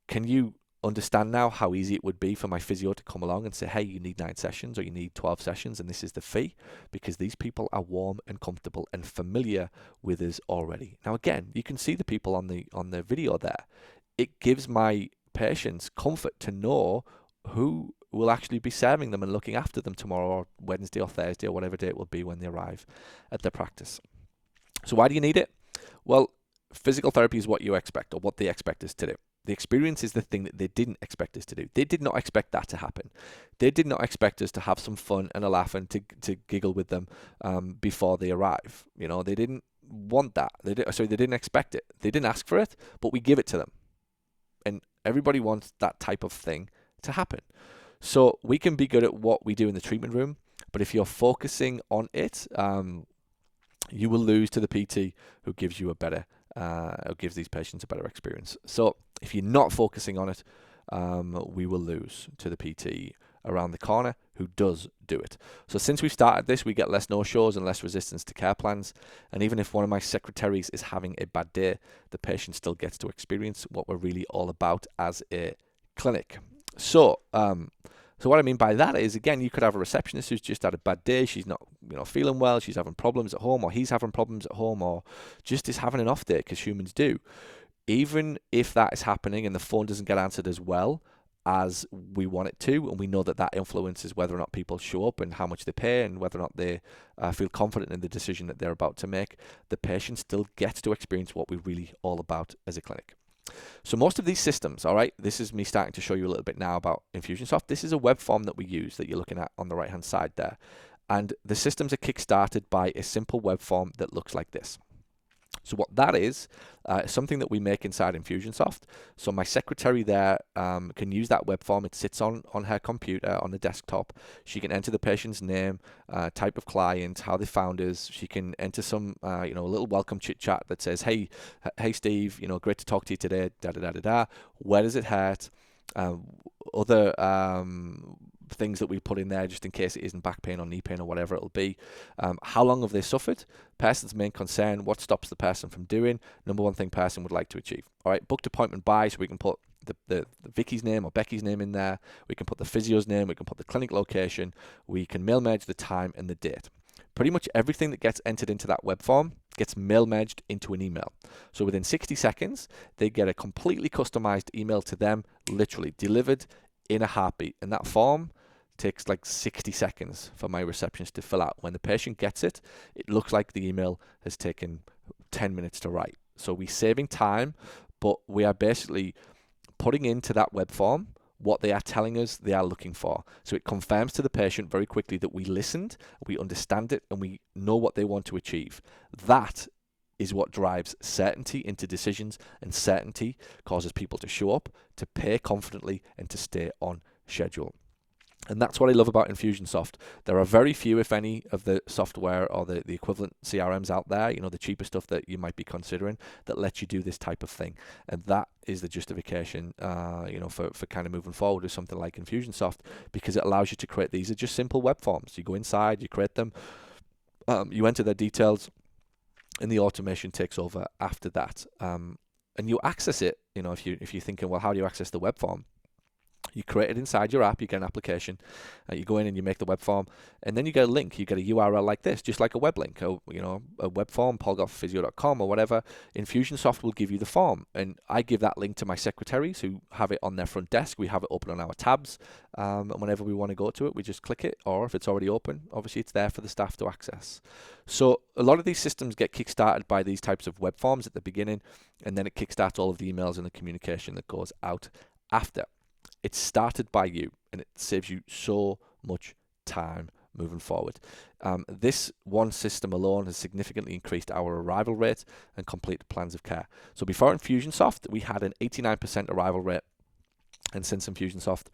Can you understand now how easy it would be for my physio to come along and say, hey, you need 9 sessions or you need 12 sessions and this is the fee? Because these people are warm and comfortable and familiar with us already. Now again, you can see the people on the video there. It gives my patients comfort to know who will actually be serving them and looking after them tomorrow or Wednesday or Thursday or whatever day it will be when they arrive at their practice. So why do you need it? Well, physical therapy is what you expect or what they expect us to do. The experience is the thing that they didn't expect us to do. They did not expect that to happen. They did not expect us to have some fun and a laugh and to giggle with them before they arrive. You know, they didn't want that. They didn't expect it. They didn't ask for it, but we give it to them. And everybody wants that type of thing to happen. So we can be good at what we do in the treatment room, but if you're focusing on it, you will lose to the PT who gives you a better gives these patients a better experience. So if you're not focusing on it, we will lose to the PT around the corner who does do it. So since we've started this, we get less no-shows and less resistance to care plans. And even if one of my secretaries is having a bad day, the patient still gets to experience what we're really all about as a clinic. So what I mean by that is, again, you could have a receptionist who's just had a bad day. She's not, feeling well. She's having problems at home, or he's having problems at home, or just is having an off day, because humans do. Even if that is happening and the phone doesn't get answered as well as we want it to, and we know that that influences whether or not people show up and how much they pay and whether or not they feel confident in the decision that they're about to make, the patient still gets to experience what we're really all about as a clinic. So most of these systems, all right, this is me starting to show you a little bit now about Infusionsoft. This is a web form that we use that you're looking at on the right-hand side there. And the systems are kick-started by a simple web form that looks like this. So what that is something that we make inside Infusionsoft. So my secretary there can use that web form. It sits on her computer on the desktop. She can enter the patient's name, type of client, how they found us. She can enter some a little welcome chit chat that says, hey Steve, great to talk to you today, da da da da da. Where does it hurt? Other things that we put in there just in case it isn't back pain or knee pain or whatever it'll be. How long have they suffered? Person's main concern, what stops the person from doing? Number one thing person would like to achieve. All right, booked appointment by, so we can put the Vicky's name or Becky's name in there. We can put the physio's name, we can put the clinic location, we can mail merge the time and the date. Pretty much everything that gets entered into that web form gets mail merged into an email. So within 60 seconds, they get a completely customized email to them, literally delivered in a heartbeat. And that form takes like 60 seconds for my receptionist to fill out. When the patient gets it, it looks like the email has taken 10 minutes to write. So we're saving time, but we are basically putting into that web form what they are telling us they are looking for. So it confirms to the patient very quickly that we listened, we understand it, and we know what they want to achieve. That is what drives certainty into decisions, and certainty causes people to show up, to pay confidently, and to stay on schedule. And that's what I love about Infusionsoft. There are very few, if any, of the software or the equivalent CRMs out there, the cheaper stuff that you might be considering, that lets you do this type of thing. And that is the justification, for kind of moving forward with something like Infusionsoft, because it allows you to create these are just simple web forms. You go inside, you create them, you enter their details, and the automation takes over after that. And you access it, if you're thinking, well, how do you access the web form? You create it inside your app, you get an application, you go in and you make the web form, and then you get a link, you get a URL like this, just like a web link, a web form, paulgoughphysio.com or whatever. Infusionsoft will give you the form, and I give that link to my secretaries who have it on their front desk. We have it open on our tabs, and whenever we want to go to it, we just click it, or if it's already open, obviously it's there for the staff to access. So a lot of these systems get kickstarted by these types of web forms at the beginning, and then it kickstarts all of the emails and the communication that goes out after. It's started by you, and it saves you so much time moving forward. This one system alone has significantly increased our arrival rate and completed plans of care. So before Infusionsoft, we had an 89% arrival rate, and since Infusionsoft,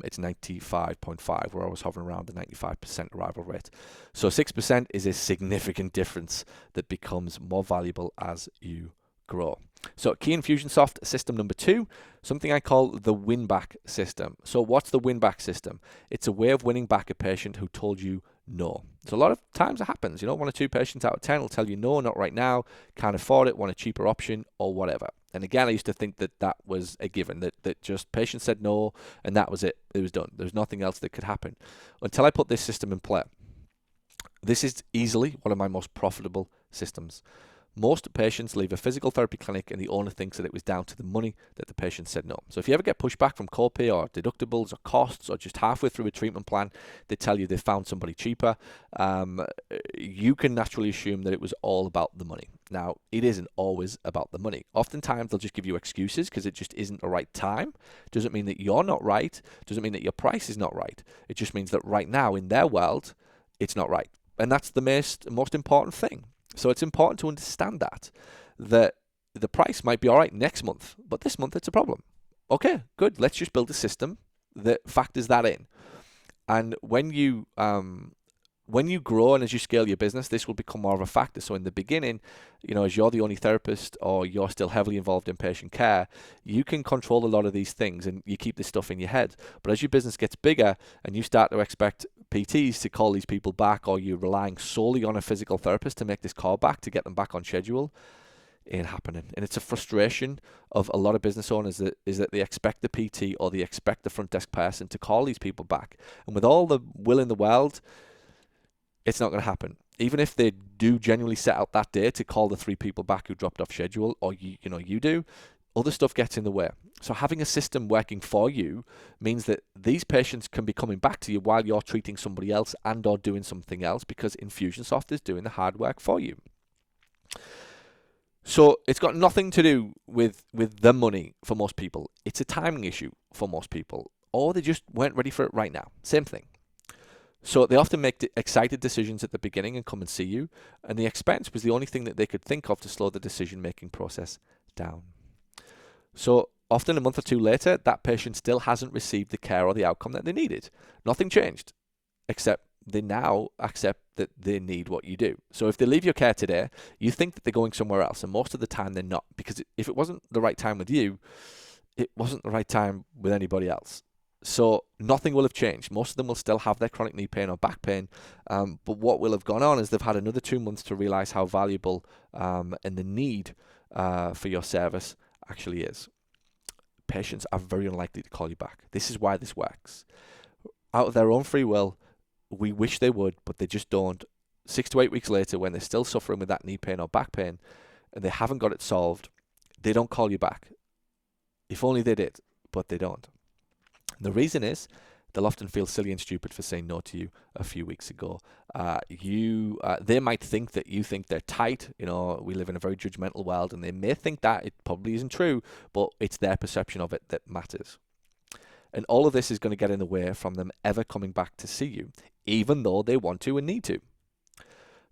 it's 95.5, where I was hovering around the 95% arrival rate. So 6% is a significant difference that becomes more valuable as you grow. So key Infusionsoft system number 2, something I call the win-back system. So what's the win-back system? It's a way of winning back a patient who told you no. So a lot of times it happens, 1 or 2 patients out of 10 will tell you no, not right now, can't afford it, want a cheaper option or whatever. And again, I used to think that that was a given, that just patients said no and that was it. It was done. There's nothing else that could happen until I put this system in play. This is easily one of my most profitable systems. Most patients leave a physical therapy clinic and the owner thinks that it was down to the money that the patient said no. So if you ever get pushback from copay or deductibles or costs or just halfway through a treatment plan, they tell you they found somebody cheaper, you can naturally assume that it was all about the money. Now, it isn't always about the money. Oftentimes, they'll just give you excuses because it just isn't the right time. Doesn't mean that you're not right. Doesn't mean that your price is not right. It just means that right now, in their world, it's not right. And that's the most important thing. So it's important to understand that the price might be all right next month, but this month it's a problem. Okay, good. Let's just build a system that factors that in. And when you grow and as you scale your business, this will become more of a factor. So in the beginning, as you're the only therapist or you're still heavily involved in patient care, you can control a lot of these things and you keep this stuff in your head. But as your business gets bigger and you start to expect PTs to call these people back, or you're relying solely on a physical therapist to make this call back to get them back on schedule, it ain't happening. And it's a frustration of a lot of business owners that they expect the PT or they expect the front desk person to call these people back. And with all the will in the world, it's not going to happen. Even if they do genuinely set out that day to call the 3 people back who dropped off schedule, or you do, other stuff gets in the way. So having a system working for you means that these patients can be coming back to you while you're treating somebody else and or doing something else, because Infusionsoft is doing the hard work for you. So it's got nothing to do with the money for most people. It's a timing issue for most people, or they just weren't ready for it right now. Same thing. So they often make excited decisions at the beginning and come and see you, and the expense was the only thing that they could think of to slow the decision-making process down. So often a month or 2 later, that patient still hasn't received the care or the outcome that they needed. Nothing changed, except they now accept that they need what you do. So if they leave your care today, you think that they're going somewhere else, and most of the time they're not, because if it wasn't the right time with you, it wasn't the right time with anybody else. So nothing will have changed. Most of them will still have their chronic knee pain or back pain, but what will have gone on is they've had another 2 months to realize how valuable and the need for your service actually is. Patients are very unlikely to call you back. This is why this works. Out of their own free will, we wish they would, but they just don't. 6 to 8 weeks later, when they're still suffering with that knee pain or back pain, and they haven't got it solved, they don't call you back. If only they did, but they don't. The reason is they'll often feel silly and stupid for saying no to you a few weeks ago. They might think that you think they're tight. We live in a very judgmental world, and they may think that. It probably isn't true, but it's their perception of it that matters. And all of this is going to get in the way from them ever coming back to see you, even though they want to and need to.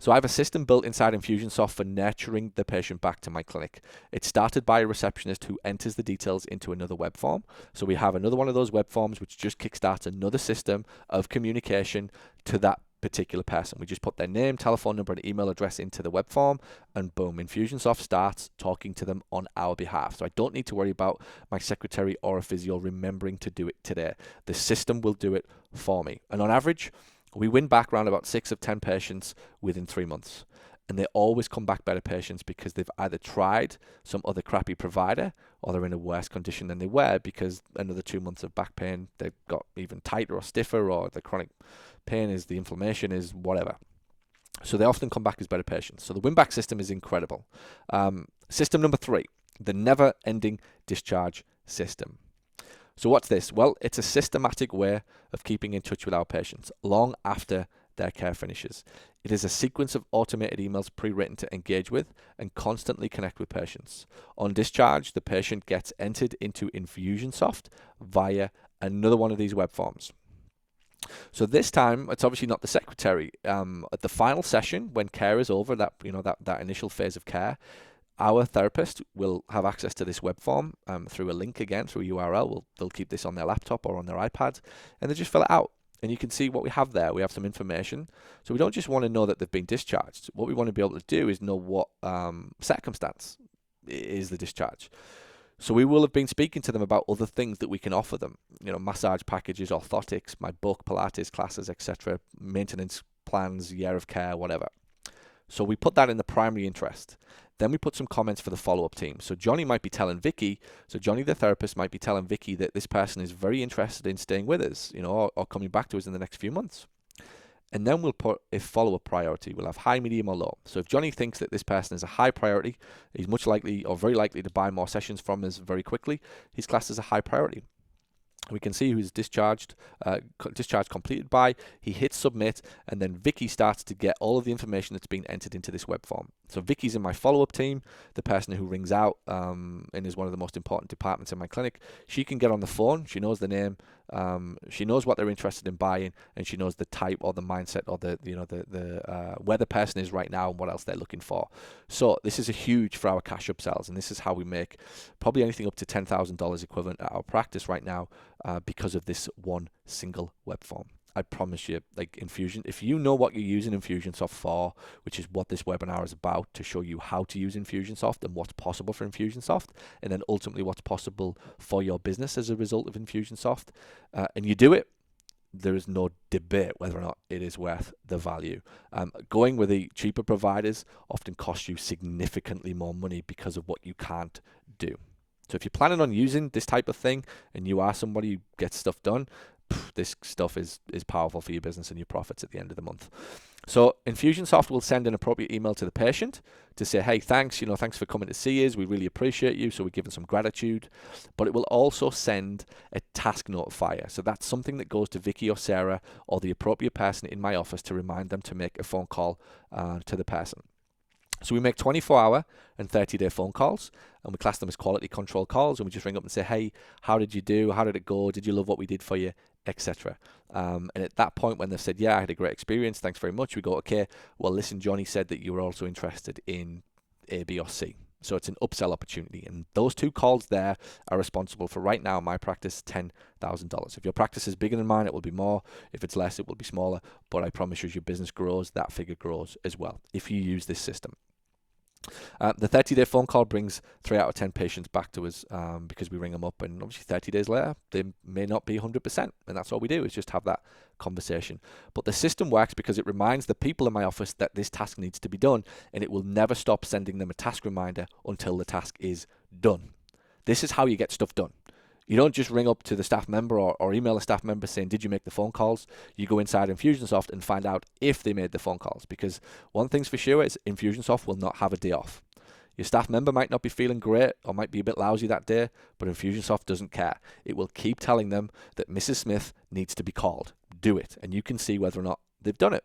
So I have a system built inside Infusionsoft for nurturing the patient back to my clinic. It's started by a receptionist who enters the details into another web form. So we have another one of those web forms which just kickstarts another system of communication to that particular person. We just put their name, telephone number, and email address into the web form, and boom, Infusionsoft starts talking to them on our behalf. So I don't need to worry about my secretary or a physio remembering to do it today. The system will do it for me. And on average, we win back around about 6 of 10 patients within 3 months. And they always come back better patients because they've either tried some other crappy provider or they're in a worse condition than they were because another 2 months of back pain, they've got even tighter or stiffer, or the chronic pain is, the inflammation is, whatever. So they often come back as better patients. So the win-back system is incredible. System number 3, the never-ending discharge system. So what's this? Well, it's a systematic way of keeping in touch with our patients long after their care finishes. It is a sequence of automated emails pre-written to engage with and constantly connect with patients. On discharge, the patient gets entered into Infusionsoft via another one of these web forms. So this time, it's obviously not the secretary. At the final session, when care is over, that initial phase of care, our therapist will have access to this web form through a link again, through a URL. They'll keep this on their laptop or on their iPad, and they just fill it out. And you can see what we have there. We have some information. So we don't just want to know that they've been discharged. What we want to be able to do is know what circumstance is the discharge. So we will have been speaking to them about other things that we can offer them. Massage packages, orthotics, my book, Pilates classes, etc., maintenance plans, year of care, whatever. So we put that in the primary interest. Then we put some comments for the follow-up team. So Johnny might be telling Vicky, Johnny the therapist might be telling Vicky that this person is very interested in staying with us, or coming back to us in the next few months. And then we'll put a follow-up priority. We'll have high, medium, or low. So if Johnny thinks that this person is a high priority, he's much likely or very likely to buy more sessions from us very quickly. He's classed as a high priority. We can see who's discharge completed by. He hits submit, and then Vicky starts to get all of the information that's been entered into this web form. So Vicky's in my follow-up team, the person who rings out and is one of the most important departments in my clinic. She can get on the phone. She knows the name. She knows what they're interested in buying, and she knows the type or the mindset or the where the person is right now and what else they're looking for. So this is a huge for our cash upsells, and this is how we make probably anything up to $10,000 equivalent at our practice right now because of this one single web form. I promise you, like Infusion, if you know what you're using Infusionsoft for, which is what this webinar is about, to show you how to use Infusionsoft and what's possible for Infusionsoft, and then ultimately what's possible for your business as a result of Infusionsoft, and you do it, there is no debate whether or not it is worth the value. Going with the cheaper providers often costs you significantly more money because of what you can't do. So if you're planning on using this type of thing and you are somebody who gets stuff done, this stuff is powerful for your business and your profits at the end of the month. So Infusionsoft will send an appropriate email to the patient to say, hey, thanks for coming to see us. We really appreciate you. So we're giving some gratitude. But it will also send a task notifier. So that's something that goes to Vicky or Sarah or the appropriate person in my office to remind them to make a phone call to the person. So we make 24-hour and 30-day phone calls, and we class them as quality control calls, and we just ring up and say, hey, how did you do? How did it go? Did you love what we did for you? Etc. And at that point, when they've said, yeah, I had a great experience, thanks very much, we go, okay, well, listen, Johnny said that you were also interested in A, B, or C. So it's an upsell opportunity. And those two calls there are responsible for, right now, my practice, $10,000. If your practice is bigger than mine, it will be more. If it's less, it will be smaller. But I promise you, as your business grows, that figure grows as well if you use this system. The 30-day phone call brings 3 out of 10 patients back to us because we ring them up, and obviously 30 days later, they may not be 100%, and that's all we do is just have that conversation. But the system works because it reminds the people in my office that this task needs to be done, and it will never stop sending them a task reminder until the task is done. This is how you get stuff done. You don't just ring up to the staff member or email a staff member saying, did you make the phone calls? You go inside Infusionsoft and find out if they made the phone calls, because one thing's for sure is Infusionsoft will not have a day off. Your staff member might not be feeling great or might be a bit lousy that day, but Infusionsoft doesn't care. It will keep telling them that Mrs. Smith needs to be called. Do it, and you can see whether or not they've done it.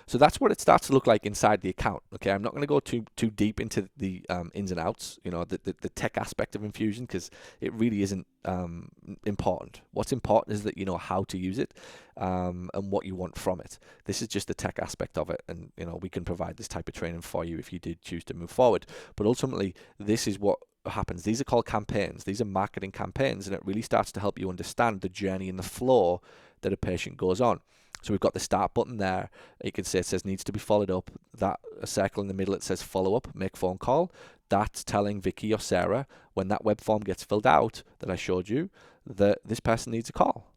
So that's what it starts to look like inside the account. Okay, I'm not going to go too deep into the ins and outs, the tech aspect of Infusion, because it really isn't important. What's important is that you know how to use it and what you want from it. This is just the tech aspect of it, and we can provide this type of training for you if you did choose to move forward. But ultimately, this is what happens. These are called campaigns. These are marketing campaigns, and it really starts to help you understand the journey and the flow that a patient goes on. So we've got the start button there. You can see it says needs to be followed up. That a circle in the middle, it says follow up, make phone call. That's telling Vicky or Sarah when that web form gets filled out that I showed you that this person needs a call.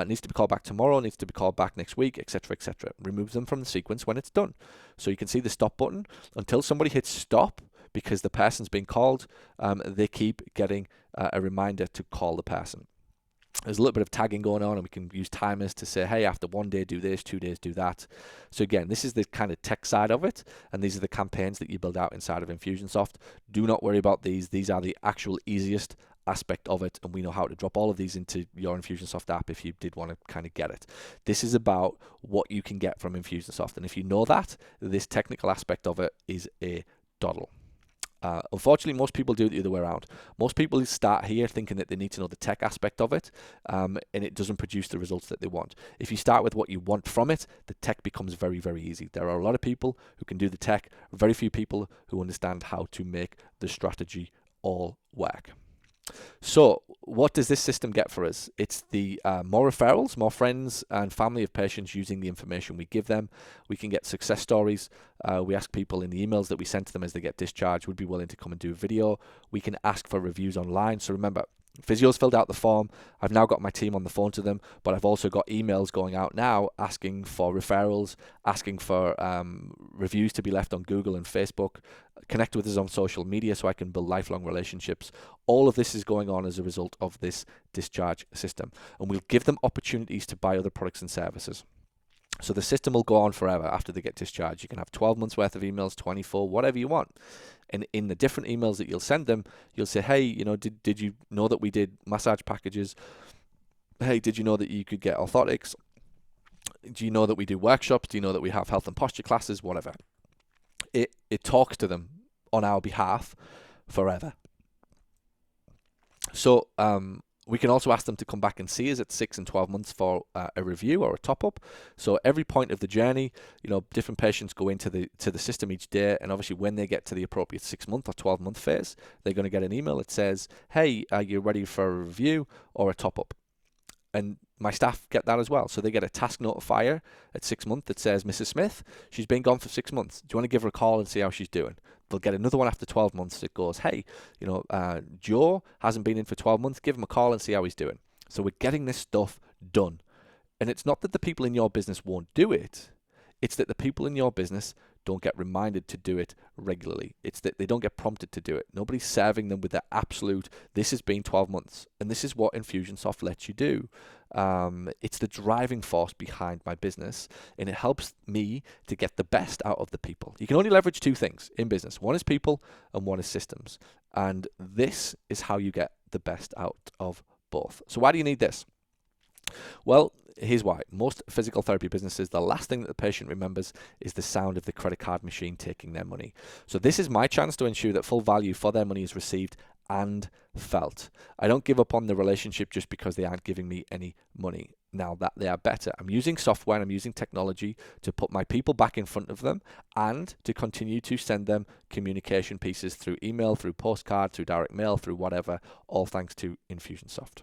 needs to be called back tomorrow, needs to be called back next week, etc., etc. Removes them from the sequence when it's done. So you can see the stop button. Until somebody hits stop because the person's been called, they keep getting a reminder to call the person. There's a little bit of tagging going on, and we can use timers to say, hey, after 1 day do this, 2 days do that. So again, this is the kind of tech side of it, and these are the campaigns that you build out inside of Infusionsoft. Do not worry about these. These are the actual easiest aspect of it, and we know how to drop all of these into your Infusionsoft app if you did want to kind of get it. This is about what you can get from Infusionsoft, and if you know that, this technical aspect of it is a doddle. Unfortunately, most people do it the other way around. Most people start here thinking that they need to know the tech aspect of it, and it doesn't produce the results that they want. If you start with what you want from it, the tech becomes very, very easy. There are a lot of people who can do the tech, very few people who understand how to make the strategy all work. So what does this system get for us? It's the more referrals, more friends and family of patients using the information we give them. We can get success stories. We ask people in the emails that we send to them as they get discharged, would be willing to come and do a video. We can ask for reviews online. So remember, physio's filled out the form. I've now got my team on the phone to them, but I've also got emails going out now asking for referrals, asking for reviews to be left on Google and Facebook. Connect with us on social media so I can build lifelong relationships. All of this is going on as a result of this discharge system, and we'll give them opportunities to buy other products and services. So the system will go on forever after they get discharged. You can have 12 months worth of emails, 24, whatever you want. And in the different emails that you'll send them, you'll say, hey, you know, did you know that we did massage packages? Hey, did you know that you could get orthotics? Do you know that we do workshops? Do you know that we have health and posture classes? Whatever. It talks to them on our behalf forever. So we can also ask them to come back and see us at 6 and 12 months for a review or a top-up. So every point of the journey, you know, different patients go into the system each day, and obviously when they get to the appropriate 6-month or 12-month phase, they're going to get an email that says, hey, are you ready for a review or a top-up? And my staff get that as well. So they get a task notifier at 6 months that says, Mrs. Smith, she's been gone for 6 months. Do you want to give her a call and see how she's doing? They'll get another one after 12 months that goes, hey, you know, Joe hasn't been in for 12 months. Give him a call and see how he's doing. So we're getting this stuff done. And it's not that the people in your business won't do it. It's that the people in your business don't get reminded to do it regularly. It's that they don't get prompted to do it. Nobody's serving them with that absolute, this has been 12 months. And this is what Infusionsoft lets you do. It's the driving force behind my business, and it helps me to get the best out of the people. You can only leverage two things in business. One is people and one is systems. And this is how you get the best out of both. So why do you need this? Well, here's why. Most physical therapy businesses, the last thing that the patient remembers is the sound of the credit card machine taking their money. So this is my chance to ensure that full value for their money is received and felt. I don't give up on the relationship just because they aren't giving me any money. Now that they are better, I'm using software and I'm using technology to put my people back in front of them and to continue to send them communication pieces through email, through postcard, through direct mail, through whatever, all thanks to Infusionsoft.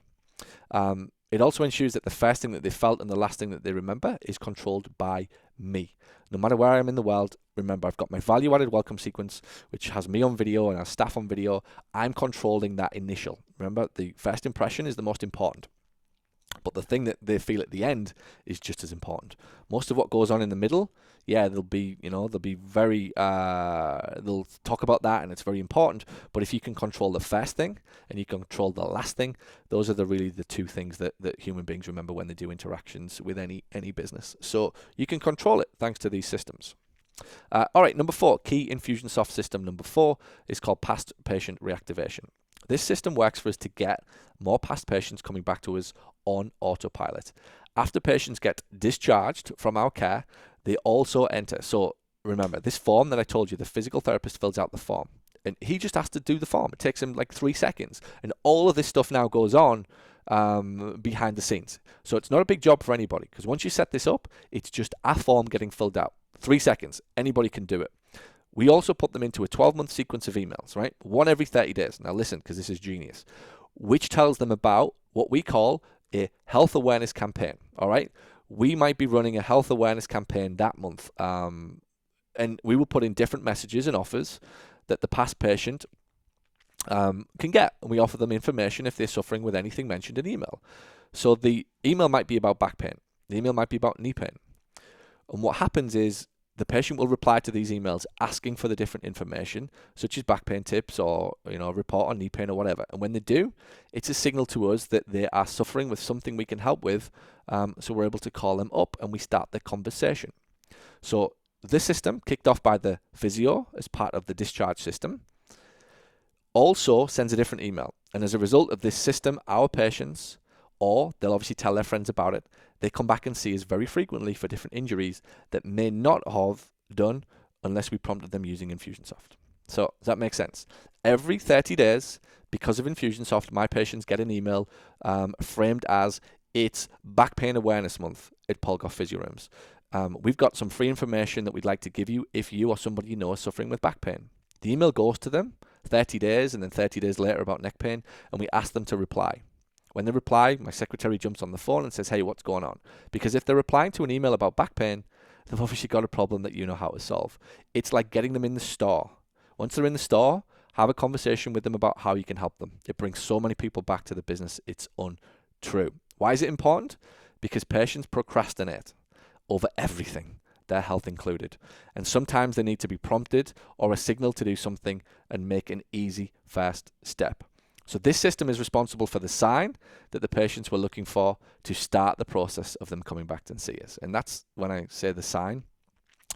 It also ensures that the first thing that they felt and the last thing that they remember is controlled by me. No matter where I am in the world, remember, I've got my value-added welcome sequence, which has me on video and our staff on video. I'm controlling that initial. Remember, the first impression is the most important. But the thing that they feel at the end is just as important. Most of what goes on in the middle, yeah, they'll be very, they'll talk about that and it's very important. But if you can control the first thing and you control the last thing, those are really the two things that human beings remember when they do interactions with any business. So you can control it thanks to these systems. All right, number 4, key Infusionsoft system number 4 is called past patient reactivation. This system works for us to get more past patients coming back to us on autopilot. After patients get discharged from our care, they also enter. So remember, this form that I told you, the physical therapist fills out the form. And he just has to do the form. It takes him like 3 seconds. And all of this stuff now goes on behind the scenes. So it's not a big job for anybody, because once you set this up, it's just a form getting filled out. 3 seconds. Anybody can do it. We also put them into a 12-month sequence of emails, right? One every 30 days. Now listen, because this is genius. Which tells them about what we call a health awareness campaign, all right? We might be running a health awareness campaign that month. And we will put in different messages and offers that the past patient can get. And we offer them information if they're suffering with anything mentioned in the email. So the email might be about back pain. The email might be about knee pain. And what happens is the patient will reply to these emails asking for the different information, such as back pain tips or a report on knee pain or whatever. And when they do, it's a signal to us that they are suffering with something we can help with. So we're able to call them up and we start the conversation. So this system, kicked off by the physio as part of the discharge system, also sends a different email. And as a result of this system, our patients, or they'll obviously tell their friends about it, they come back and see us very frequently for different injuries that may not have done unless we prompted them using Infusionsoft. So does that make sense? Every 30 days, because of Infusionsoft, my patients get an email framed as it's Back Pain Awareness Month at Paul Gough Physio Rooms. We've got some free information that we'd like to give you if you or somebody you know is suffering with back pain. The email goes to them 30 days and then 30 days later about neck pain, and we ask them to reply. When they reply, my secretary jumps on the phone and says, hey, what's going on? Because if they're replying to an email about back pain, they've obviously got a problem that you know how to solve. It's like getting them in the store. Once they're in the store, have a conversation with them about how you can help them. It brings so many people back to the business, it's untrue. Why is it important? Because patients procrastinate over everything, their health included. And sometimes they need to be prompted or a signal to do something and make an easy, fast step. So this system is responsible for the sign that the patients were looking for to start the process of them coming back to see us. And that's when I say the sign.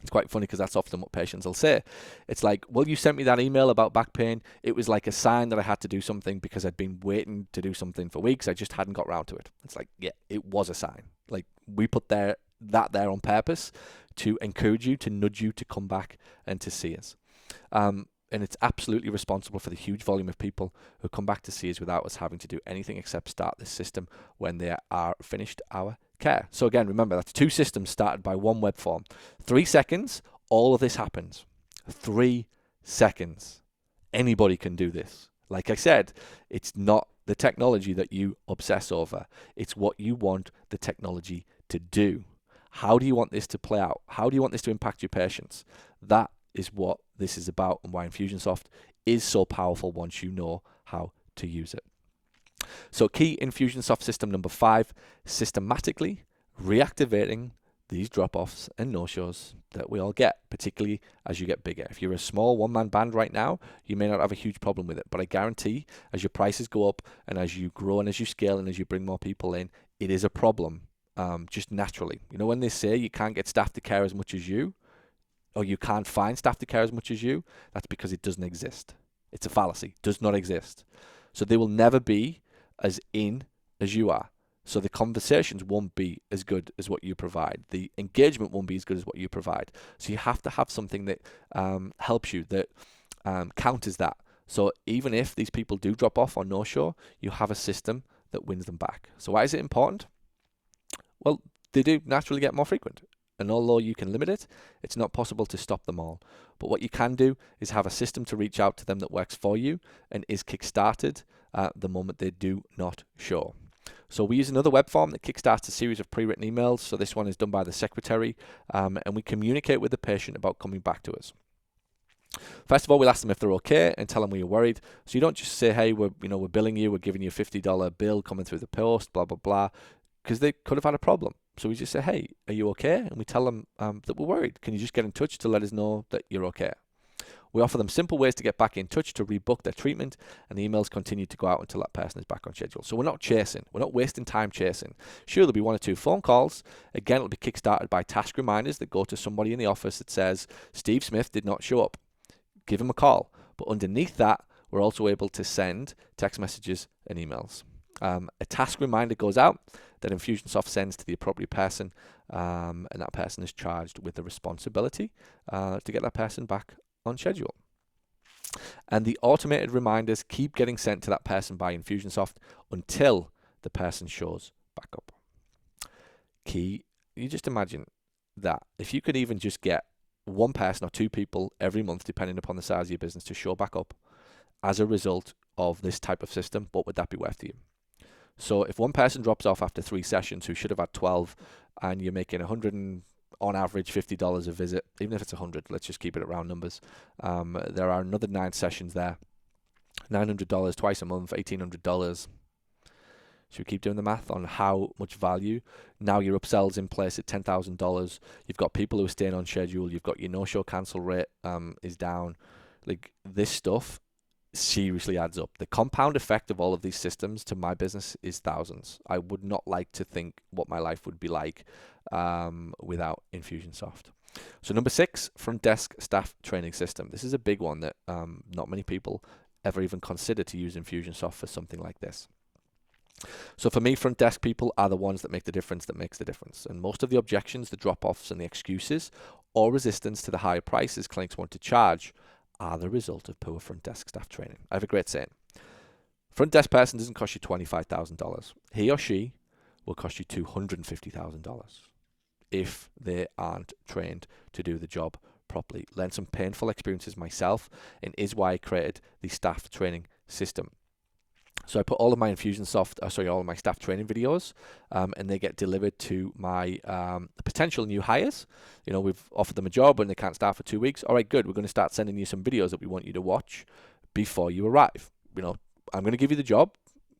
It's quite funny because that's often what patients will say. It's like, well, you sent me that email about back pain. It was like a sign that I had to do something because I'd been waiting to do something for weeks. I just hadn't got around to it. It's like, yeah, it was a sign. Like we put that there on purpose to encourage you, to nudge you to come back and to see us. And it's absolutely responsible for the huge volume of people who come back to see us without us having to do anything except start this system when they are finished our care. So again, remember, that's 2 systems started by 1 web form. 3 seconds, all of this happens. 3 seconds. Anybody can do this. Like I said, it's not the technology that you obsess over. It's what you want the technology to do. How do you want this to play out? How do you want this to impact your patients? That is what this is about and why Infusionsoft is so powerful once you know how to use it. So key Infusionsoft system number 5, systematically reactivating these drop-offs and no-shows that we all get, particularly as you get bigger. If you're a small one-man band right now, you may not have a huge problem with it, but I guarantee as your prices go up and as you grow and as you scale and as you bring more people in, it is a problem just naturally. You know, when they say you can't get staff to care as much as you, or you can't find staff to care as much as you, that's because it doesn't exist. It's a fallacy. It does not exist. So they will never be as in as you are. So the conversations won't be as good as what you provide. The engagement won't be as good as what you provide. So you have to have something that helps you, that counters that. So even if these people do drop off or no-show, you have a system that wins them back. So why is it important? Well, they do naturally get more frequent. And although you can limit it, it's not possible to stop them all. But what you can do is have a system to reach out to them that works for you and is kick-started the moment they do not show. So we use another web form that kickstarts a series of pre-written emails. So this one is done by the secretary, and we communicate with the patient about coming back to us. First of all, we'll ask them if they're okay and tell them we're worried. So you don't just say, hey, we're billing you, we're giving you a $50 bill coming through the post, blah, blah, blah, because they could have had a problem. So we just say, hey, are you okay? And we tell them that we're worried. Can you just get in touch to let us know that you're okay? We offer them simple ways to get back in touch to rebook their treatment, and the emails continue to go out until that person is back on schedule. So we're not chasing. We're not wasting time chasing. Sure, there'll be 1 or 2 phone calls. Again, it'll be kickstarted by task reminders that go to somebody in the office that says, Steve Smith did not show up. Give him a call. But underneath that, we're also able to send text messages and emails. A task reminder goes out that Infusionsoft sends to the appropriate person, and that person is charged with the responsibility to get that person back on schedule. And the automated reminders keep getting sent to that person by Infusionsoft until the person shows back up. Key, you just imagine that if you could even just get 1 person or 2 people every month, depending upon the size of your business, to show back up as a result of this type of system, what would that be worth to you? So if 1 person drops off after 3 sessions who should have had 12, and you're making on average $50 a visit, even if it's 100, let's just keep it at round numbers. There are another 9 sessions there, $900 twice a month, $1,800. So we keep doing the math on how much value. Now your upsell's in place at $10,000. You've got people who are staying on schedule. You've got your no-show cancel rate is down. Like, this stuff seriously adds up. The compound effect of all of these systems to my business is thousands. I would not like to think what my life would be like without Infusionsoft. So number 6, front desk staff training system. This is a big one that not many people ever even consider to use Infusionsoft for something like this. So for me, front desk people are the ones that make the difference, that makes the difference. And most of the objections, the drop-offs and the excuses or resistance to the higher prices clinics want to charge are the result of poor front desk staff training. I have a great saying. Front desk person doesn't cost you $25,000. He or she will cost you $250,000 if they aren't trained to do the job properly. Learned some painful experiences myself, and is why I created the staff training system. So I put all of my all of my staff training videos, and they get delivered to my potential new hires. You know, we've offered them a job and they can't start for 2 weeks. All right, good. We're going to start sending you some videos that we want you to watch before you arrive. You know, I'm going to give you the job.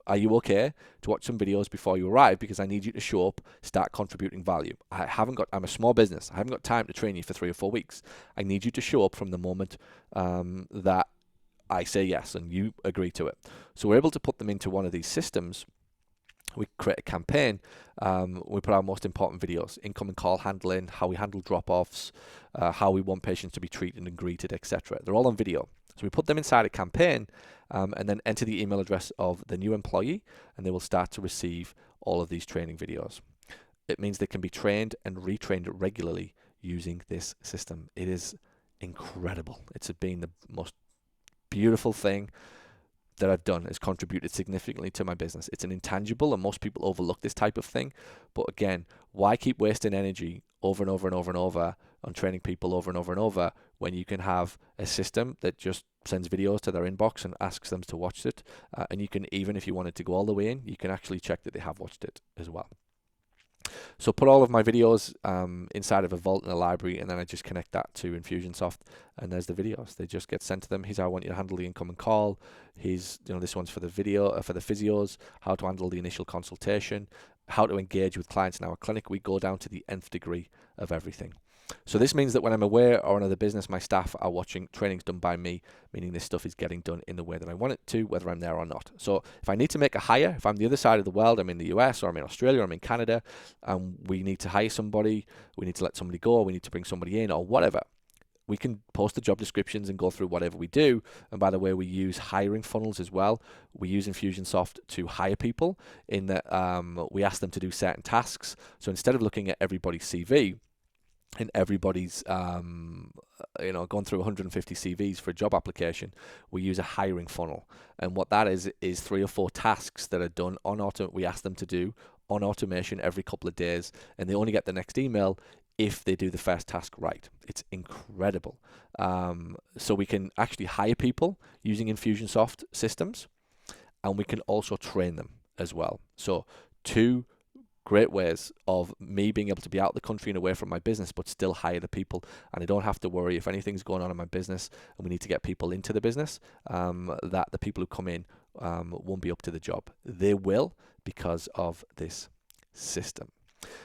Are you okay to watch some videos before you arrive? Because I need you to show up, start contributing value. I'm a small business. I haven't got time to train you for 3 or 4 weeks. I need you to show up from the moment that I say yes and you agree to it. So we're able to put them into one of these systems. We create a campaign. We put our most important videos: incoming call handling, how we handle drop-offs, how we want patients to be treated and greeted, etc. They're all on video. So we put them inside a campaign and then enter the email address of the new employee, and they will start to receive all of these training videos. It means they can be trained and retrained regularly using this system. It is incredible. It's been the most beautiful thing that I've done. Has contributed significantly to my business. It's an intangible, and most people overlook this type of thing. But again, why keep wasting energy over and over and over and over on training people over and over and over when you can have a system that just sends videos to their inbox and asks them to watch it? And you can, even if you wanted to go all the way in, you can actually check that they have watched it as well. So put all of my videos inside of a vault in a library, and then I just connect that to Infusionsoft, and there's the videos. They just get sent to them. Here's how I want you to handle the incoming call. Here's, this one's for the video, for the physios, how to handle the initial consultation, how to engage with clients in our clinic. We go down to the nth degree of everything. So this means that when I'm away or in another business, my staff are watching trainings done by me, meaning this stuff is getting done in the way that I want it to, whether I'm there or not. So if I need to make a hire, if I'm the other side of the world, I'm in the US or I'm in Australia or I'm in Canada, and we need to hire somebody, we need to let somebody go, we need to bring somebody in or whatever, we can post the job descriptions and go through whatever we do. And by the way, we use hiring funnels as well. We use Infusionsoft to hire people in that we ask them to do certain tasks. So instead of looking at everybody's CV, and everybody's going through 150 CVs for a job application, we use a hiring funnel. And what that is 3 or 4 tasks that are done on we ask them to do on automation every couple of days, and they only get the next email if they do the first task right. It's incredible. So we can actually hire people using Infusionsoft systems, and we can also train them as well. So 2 great ways of me being able to be out of the country and away from my business, but still hire the people. And I don't have to worry if anything's going on in my business and we need to get people into the business, that the people who come in won't be up to the job. They will, because of this system.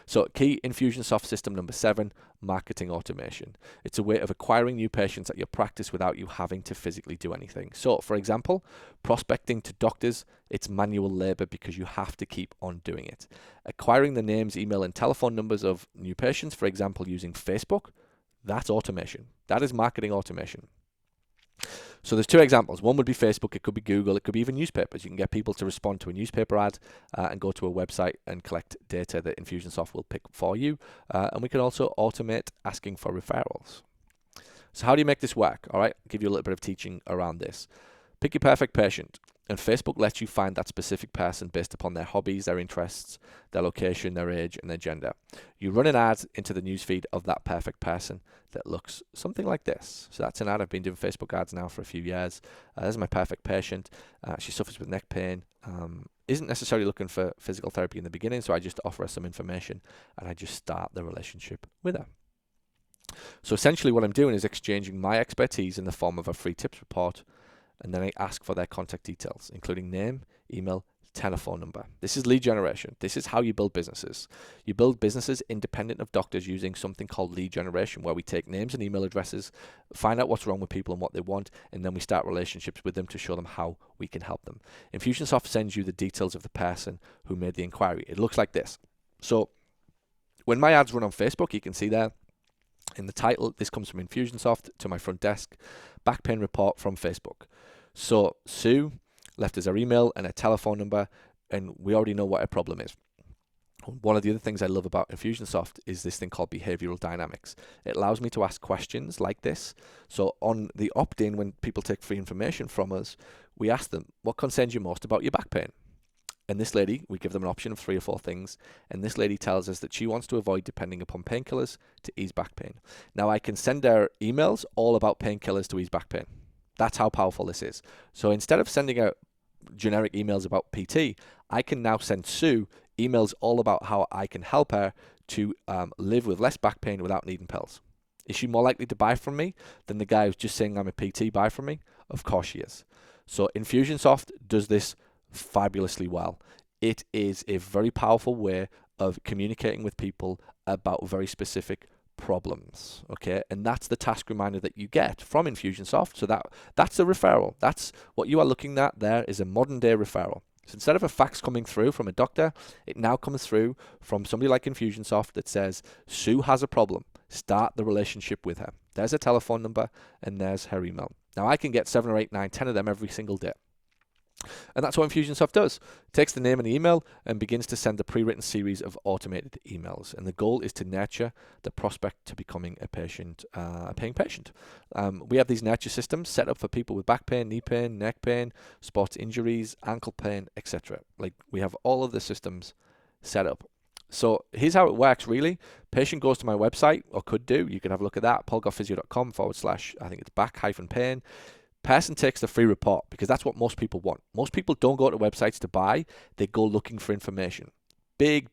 So key Infusionsoft system number 7, marketing automation. It's a way of acquiring new patients at your practice without you having to physically do anything. So for example, prospecting to doctors, it's manual labor because you have to keep on doing it. Acquiring the names, email and telephone numbers of new patients, for example, using Facebook, that's automation. That is marketing automation. So there's 2 examples. One would be Facebook, it could be Google, it could be even newspapers. You can get people to respond to a newspaper ad and go to a website and collect data that Infusionsoft will pick for you. And we can also automate asking for referrals. So how do you make this work? All right, I'll give you a little bit of teaching around this. Pick your perfect patient. And Facebook lets you find that specific person based upon their hobbies, their interests, their location, their age, and their gender. You run an ad into the newsfeed of that perfect person that looks something like this. So that's an ad. I've been doing Facebook ads now for a few years. This is my perfect patient. She suffers with neck pain. Isn't necessarily looking for physical therapy in the beginning, so I just offer her some information and I just start the relationship with her. So essentially what I'm doing is exchanging my expertise in the form of a free tips report, and then I ask for their contact details, including name, email, telephone number. This is lead generation. This is how you build businesses. You build businesses independent of doctors using something called lead generation, where we take names and email addresses, find out what's wrong with people and what they want, and then we start relationships with them to show them how we can help them. Infusionsoft sends you the details of the person who made the inquiry. It looks like this. So when my ads run on Facebook, you can see there in the title, this comes from Infusionsoft to my front desk, back pain report from Facebook. So Sue left us her email and her telephone number, and we already know what her problem is. One of the other things I love about Infusionsoft is this thing called behavioral dynamics. It allows me to ask questions like this. So on the opt-in, when people take free information from us, we ask them, what concerns you most about your back pain? And this lady, we give them an option of 3 or 4 things, and this lady tells us that she wants to avoid depending upon painkillers to ease back pain. Now I can send her emails all about painkillers to ease back pain. That's how powerful this is. So instead of sending out generic emails about PT, I can now send Sue emails all about how I can help her to live with less back pain without needing pills. Is she more likely to buy from me than the guy who's just saying I'm a PT, buy from me? Of course she is. So Infusionsoft does this fabulously well. It is a very powerful way of communicating with people about very specific problems, okay? And that's the task reminder that you get from Infusionsoft. So that's a referral. That's what you are looking at there, is a modern day referral. So instead of a fax coming through from a doctor, it now comes through from somebody like Infusionsoft that says, Sue has a problem. Start the relationship with her. There's a telephone number and there's her email. Now I can get 7 or 8, 9, 10 of them every single day. And that's what Infusionsoft does. It takes the name and the email and begins to send a pre-written series of automated emails. And the goal is to nurture the prospect to becoming a patient, a paying patient. We have these nurture systems set up for people with back pain, knee pain, neck pain, sports injuries, ankle pain, etc. Like, we have all of the systems set up. So here's how it works, really. Patient goes to my website, or could do. You can have a look at that, paulgoughphysio.com / I think it's back-pain. Person takes the free report, because that's what most people want. Most people don't go to websites to buy, they go looking for information. Big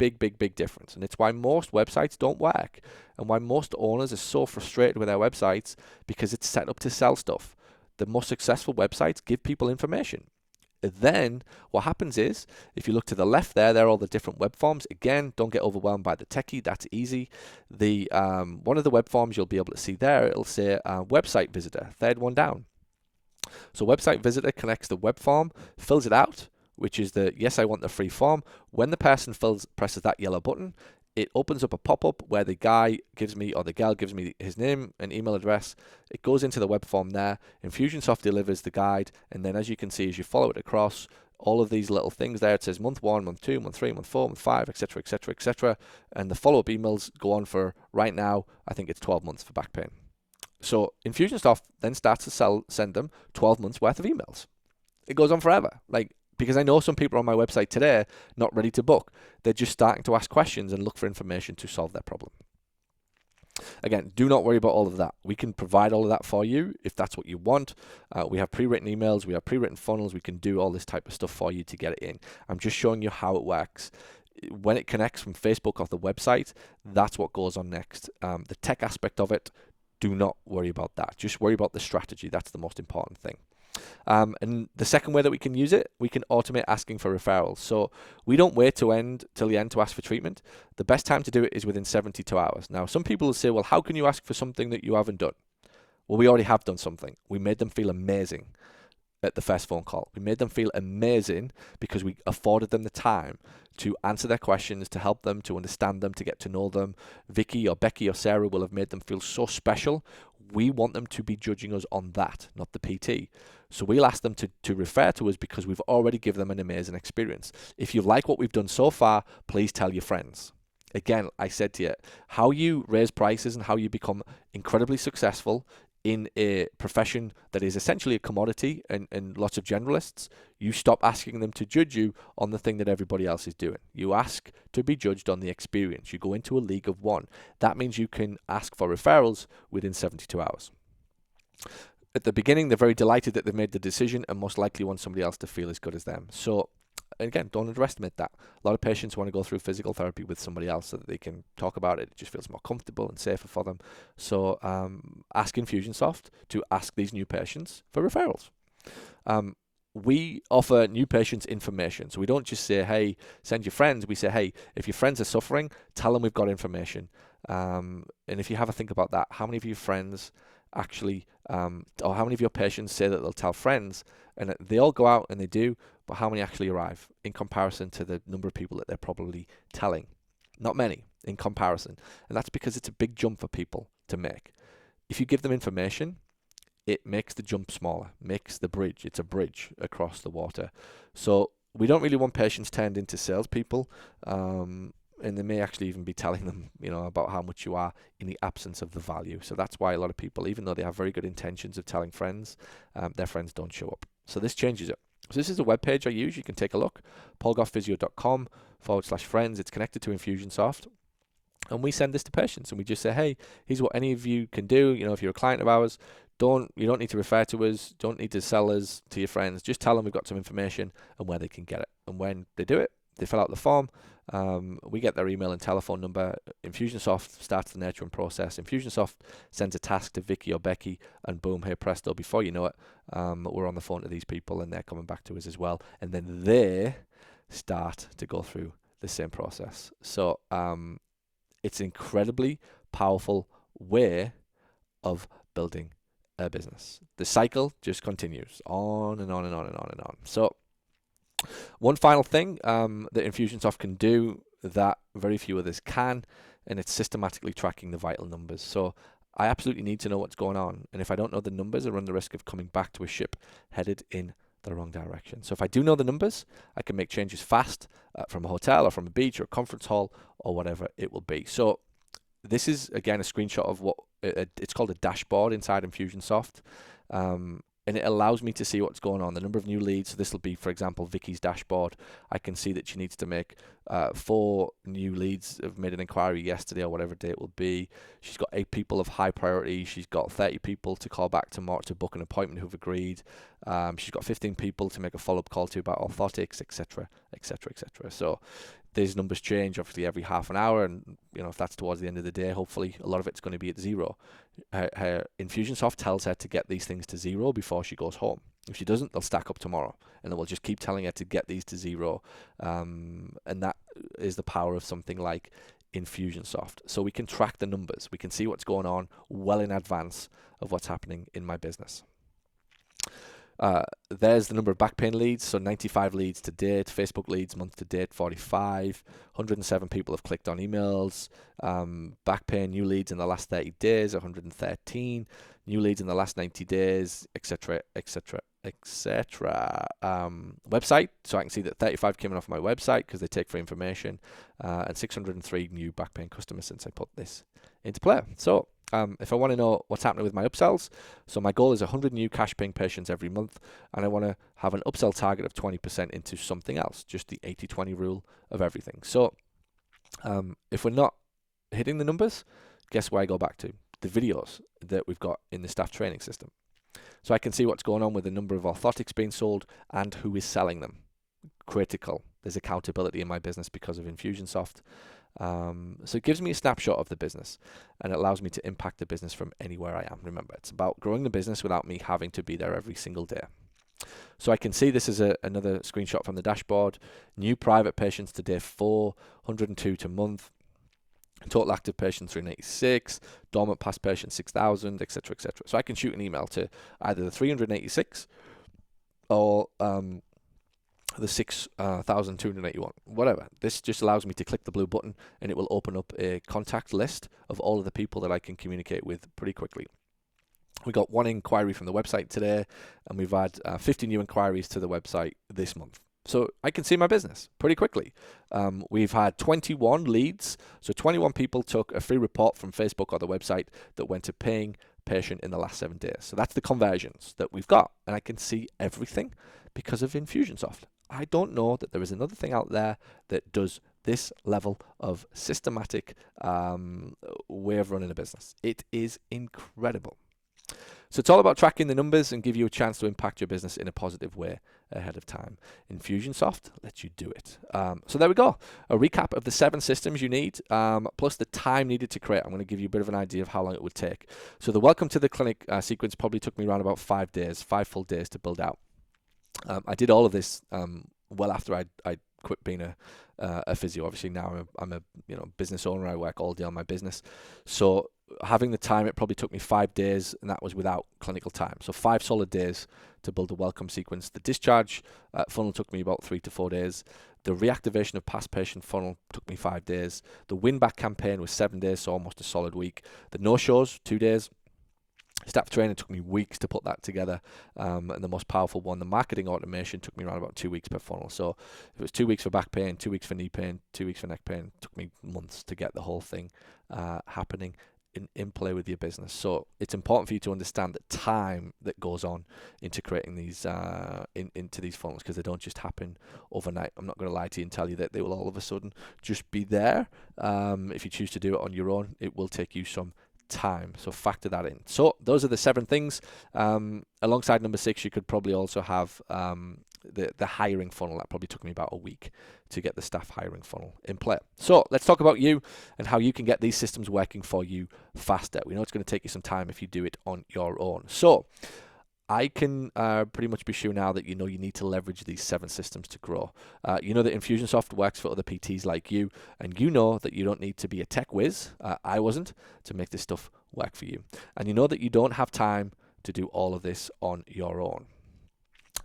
difference. And it's why most websites don't work, and why most owners are so frustrated with their websites, because it's set up to sell stuff. The most successful websites give people information. Then what happens is, if you look to the left there are all the different web forms. Again, don't get overwhelmed by the techie, that's easy. The one of the web forms you'll be able to see there, it'll say website visitor, third one down. So website visitor connects the web form, fills it out, which is the yes, I want the free form. When the person presses that yellow button, it opens up a pop-up where the guy gives me, or the gal gives me, his name and email address. It goes into the web form there. Infusionsoft delivers the guide, and then as you can see, as you follow it across, all of these little things there, it says month 1, month 2, month 3, month 4, month 5, etc., etc., etc. And the follow-up emails go on for, right now, I think it's 12 months for back pain. So Infusionsoft then starts to send them 12 months worth of emails. It goes on forever. Because I know some people on my website today not ready to book. They're just starting to ask questions and look for information to solve their problem. Again, do not worry about all of that. We can provide all of that for you if that's what you want. We have pre-written emails, we have pre-written funnels, we can do all this type of stuff for you to get it in. I'm just showing you how it works. When it connects from Facebook off the website, that's what goes on next. The tech aspect of it, do not worry about that. Just worry about the strategy. That's the most important thing. And the second way that we can use it, we can automate asking for referrals. So we don't wait till the end to ask for treatment. The best time to do it is within 72 hours. Now, some people will say, well, how can you ask for something that you haven't done? Well, we already have done something. We made them feel amazing at the first phone call. We made them feel amazing because we afforded them the time to answer their questions, to help them, to understand them, to get to know them. Vicky or Becky or Sarah will have made them feel so special. We want them to be judging us on that, not the PT. So we'll ask them to refer to us because we've already given them an amazing experience. If you like what we've done so far, please tell your friends. Again, I said to you, how you raise prices and how you become incredibly successful in a profession that is essentially a commodity and lots of generalists, you stop asking them to judge you on the thing that everybody else is doing. You ask to be judged on the experience. You go into a league of one. That means you can ask for referrals within 72 hours. At the beginning, they're very delighted that they've made the decision and most likely want somebody else to feel as good as them. So again, don't underestimate that. A lot of patients want to go through physical therapy with somebody else so that they can talk about it. It just feels more comfortable and safer for them. So ask Infusionsoft to ask these new patients for referrals. we offer new patients information. So we don't just say, hey, send your friends. We say, hey, if your friends are suffering, tell them we've got information. And if you have a think about that, how many of your friends actually, or how many of your patients say that they'll tell friends, and they all go out and they do, but how many actually arrive in comparison to the number of people that they're probably telling? Not many in comparison. And that's because it's a big jump for people to make. If you give them information, it makes the jump smaller, makes the bridge. It's a bridge across the water. So we don't really want patients turned into salespeople, and they may actually even be telling them, about how much you are in the absence of the value. So that's why a lot of people, even though they have very good intentions of telling friends, their friends don't show up. So this changes it. So this is a web page I use. You can take a look, paulgoughphysio.com/friends. It's connected to Infusionsoft. And we send this to patients, and we just say, hey, here's what any of you can do. If you're a client of ours, you don't need to refer to us, don't need to sell us to your friends. Just tell them we've got some information and where they can get it. And when they do it, they fill out the form. We get their email and telephone number. Infusionsoft starts the nurturing process. Infusionsoft sends a task to Vicky or Becky, and boom, here presto, before you know it, we're on the phone to these people, and they're coming back to us as well. And then they start to go through the same process. So it's an incredibly powerful way of building a business. The cycle just continues on and on and on and on and on. So one final thing that Infusionsoft can do that very few others can, and it's systematically tracking the vital numbers. So I absolutely need to know what's going on. And if I don't know the numbers, I run the risk of coming back to a ship headed in the wrong direction. So if I do know the numbers, I can make changes fast from a hotel or from a beach or a conference hall or whatever it will be. So this is, again, a screenshot of what it's called a dashboard inside Infusionsoft. And it allows me to see what's going on, the number of new leads. So this will be, for example, Vicky's dashboard. I can see that she needs to make 4 new leads, have made an inquiry yesterday or whatever day it will be. She's got 8 people of high priority. She's got 30 people to call back tomorrow to book an appointment who've agreed. She's got 15 people to make a follow-up call to about orthotics, etc., etc., etc. So these numbers change obviously every half an hour, and if that's towards the end of the day, hopefully a lot of it's going to be at 0. Her Infusionsoft tells her to get these things to 0 before she goes home. If she doesn't, they'll stack up tomorrow, and then we'll just keep telling her to get these to 0. And that is the power of something like Infusionsoft. So we can track the numbers. We can see what's going on well in advance of what's happening in my business. There's the number of back pain leads, so 95 leads to date, Facebook leads month to date 45, 107 people have clicked on emails, back pain new leads in the last 30 days 113, new leads in the last 90 days, etc., etc., etc. Website, so I can see that 35 came off my website because they take free information, and 603 new back pain customers since I put this into play. So if I want to know what's happening with my upsells, so my goal is 100 new cash paying patients every month, and I want to have an upsell target of 20% into something else, just the 80-20 rule of everything. So if we're not hitting the numbers, guess where I go back to? The videos that we've got in the staff training system. So I can see what's going on with the number of orthotics being sold and who is selling them. Critical. There's accountability in my business because of Infusionsoft. So it gives me a snapshot of the business, and it allows me to impact the business from anywhere I am. Remember, it's about growing the business without me having to be there every single day. So I can see this is another screenshot from the dashboard. New private patients to day 4, 102 to month. Total active patients 386, dormant past patients 6,000, etc., etc. So I can shoot an email to either the 386 or the 6,281, whatever. This just allows me to click the blue button, and it will open up a contact list of all of the people that I can communicate with pretty quickly. We got 1 inquiry from the website today, and we've had 50 new inquiries to the website this month. So I can see my business pretty quickly. We've had 21 leads. So 21 people took a free report from Facebook or the website that went to paying patient in the last 7 days. So that's the conversions that we've got. And I can see everything because of Infusionsoft. I don't know that there is another thing out there that does this level of systematic way of running a business. It is incredible. So it's all about tracking the numbers and give you a chance to impact your business in a positive way ahead of time. Infusionsoft lets you do it. So there we go. A recap of the 7 systems you need, plus the time needed to create. I'm going to give you a bit of an idea of how long it would take. So the Welcome to the Clinic sequence probably took me around about 5 days, 5 full days to build out. I did all of this well after I quit being a physio. Obviously now I'm a business owner. I work all day on my business. So having the time, it probably took me 5 days, and that was without clinical time. So 5 solid days to build a welcome sequence. The discharge funnel took me about 3 to 4 days. The reactivation of past patient funnel took me 5 days. The win back campaign was 7 days, so almost a solid week. The no-shows, 2 days. Staff training took me weeks to put that together, and the most powerful one, the marketing automation, took me around about 2 weeks per funnel. So it was 2 weeks for back pain, 2 weeks for knee pain, 2 weeks for neck pain. It took me months to get the whole thing happening in play with your business. So it's important for you to understand the time that goes on into creating these into these funnels, because they don't just happen overnight. I'm not going to lie to you and tell you that they will all of a sudden just be there. If you choose to do it on your own, it will take you some time, so factor that in. So those are the 7 things. Alongside number 6, you could probably also have the hiring funnel. That probably took me about a week to get the staff hiring funnel in play. So let's talk about you and how you can get these systems working for you faster. We know it's going to take you some time if you do it on your own. So I can pretty much be sure now that you need to leverage these 7 systems to grow. You know that Infusionsoft works for other PTs like you, and you know that you don't need to be a tech whiz. I wasn't, to make this stuff work for you. And you know that you don't have time to do all of this on your own.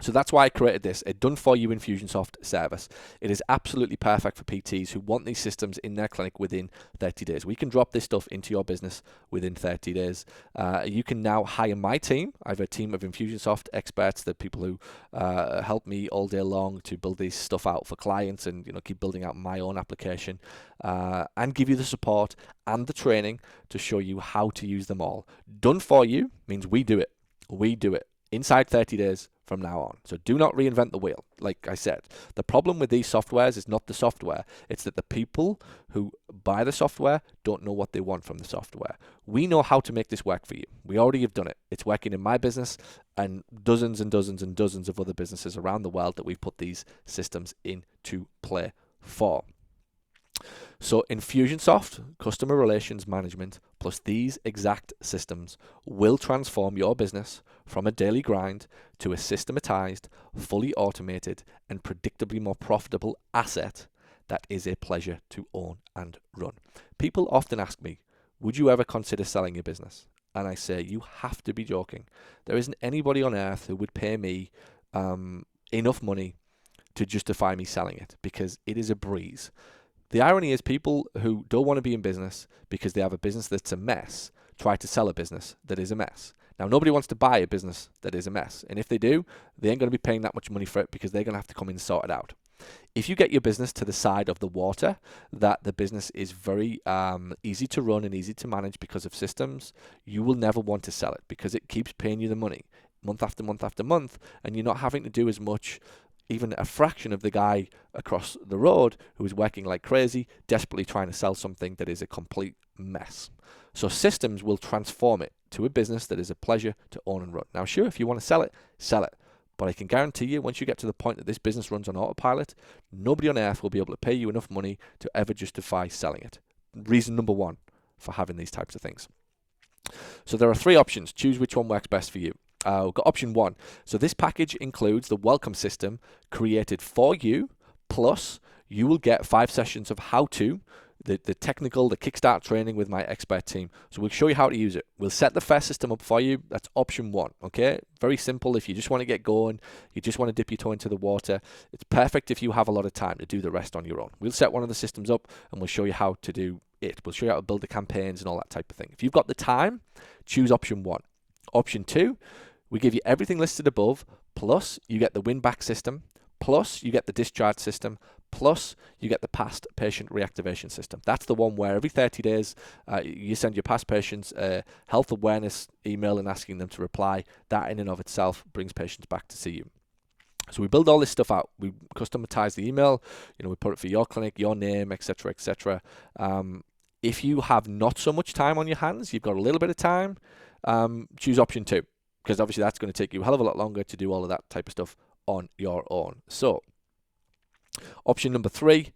So that's why I created this, a done-for-you Infusionsoft service. It is absolutely perfect for PTs who want these systems in their clinic within 30 days. We can drop this stuff into your business within 30 days. You can now hire my team. I have a team of Infusionsoft experts, the people who help me all day long to build this stuff out for clients and keep building out my own application, and give you the support and the training to show you how to use them all. Done for you means we do it. We do it inside 30 days from now on. So do not reinvent the wheel. Like I said, the problem with these softwares is not the software. It's that the people who buy the software don't know what they want from the software. We know how to make this work for you. We already have done it. It's working in my business and dozens and dozens and dozens of other businesses around the world that we've put these systems into play for. So Infusionsoft Customer Relations Management plus these exact systems will transform your business from a daily grind to a systematized, fully automated, and predictably more profitable asset that is a pleasure to own and run. People often ask me, would you ever consider selling your business? And I say, you have to be joking. There isn't anybody on earth who would pay me enough money to justify me selling it, because it is a breeze. The irony is people who don't want to be in business because they have a business that's a mess try to sell a business that is a mess. Now, nobody wants to buy a business that is a mess. And if they do, they ain't going to be paying that much money for it, because they're going to have to come in and sort it out. If you get your business to the side of the water, that the business is very easy to run and easy to manage because of systems, you will never want to sell it, because it keeps paying you the money month after month after month, and you're not having to do as much, even a fraction of the guy across the road who is working like crazy, desperately trying to sell something that is a complete mess. So systems will transform it to a business that is a pleasure to own and run. Now, sure, if you want to sell it, sell it. But I can guarantee you, once you get to the point that this business runs on autopilot, nobody on earth will be able to pay you enough money to ever justify selling it. Reason number 1 for having these types of things. So there are 3 options. Choose which one works best for you. We've got option 1. So this package includes the welcome system created for you, plus you will get 5 sessions of how-to, the technical, the kickstart training with my expert team. So we'll show you how to use it. We'll set the first system up for you. That's option 1, okay? Very simple. If you just want to get going, you just want to dip your toe into the water, it's perfect if you have a lot of time to do the rest on your own. We'll set one of the systems up and we'll show you how to do it. We'll show you how to build the campaigns and all that type of thing. If you've got the time, choose option 1. Option 2, we give you everything listed above, plus you get the win-back system, plus you get the discharge system, plus you get the past patient reactivation system. That's the one where every 30 days you send your past patients a health awareness email and asking them to reply. That in and of itself brings patients back to see you. So we build all this stuff out. We customatize the email. We put it for your clinic, your name, etc., etc. If you have not so much time on your hands, you've got a little bit of time, choose option 2. Because obviously that's going to take you a hell of a lot longer to do all of that type of stuff on your own. So, option number 3,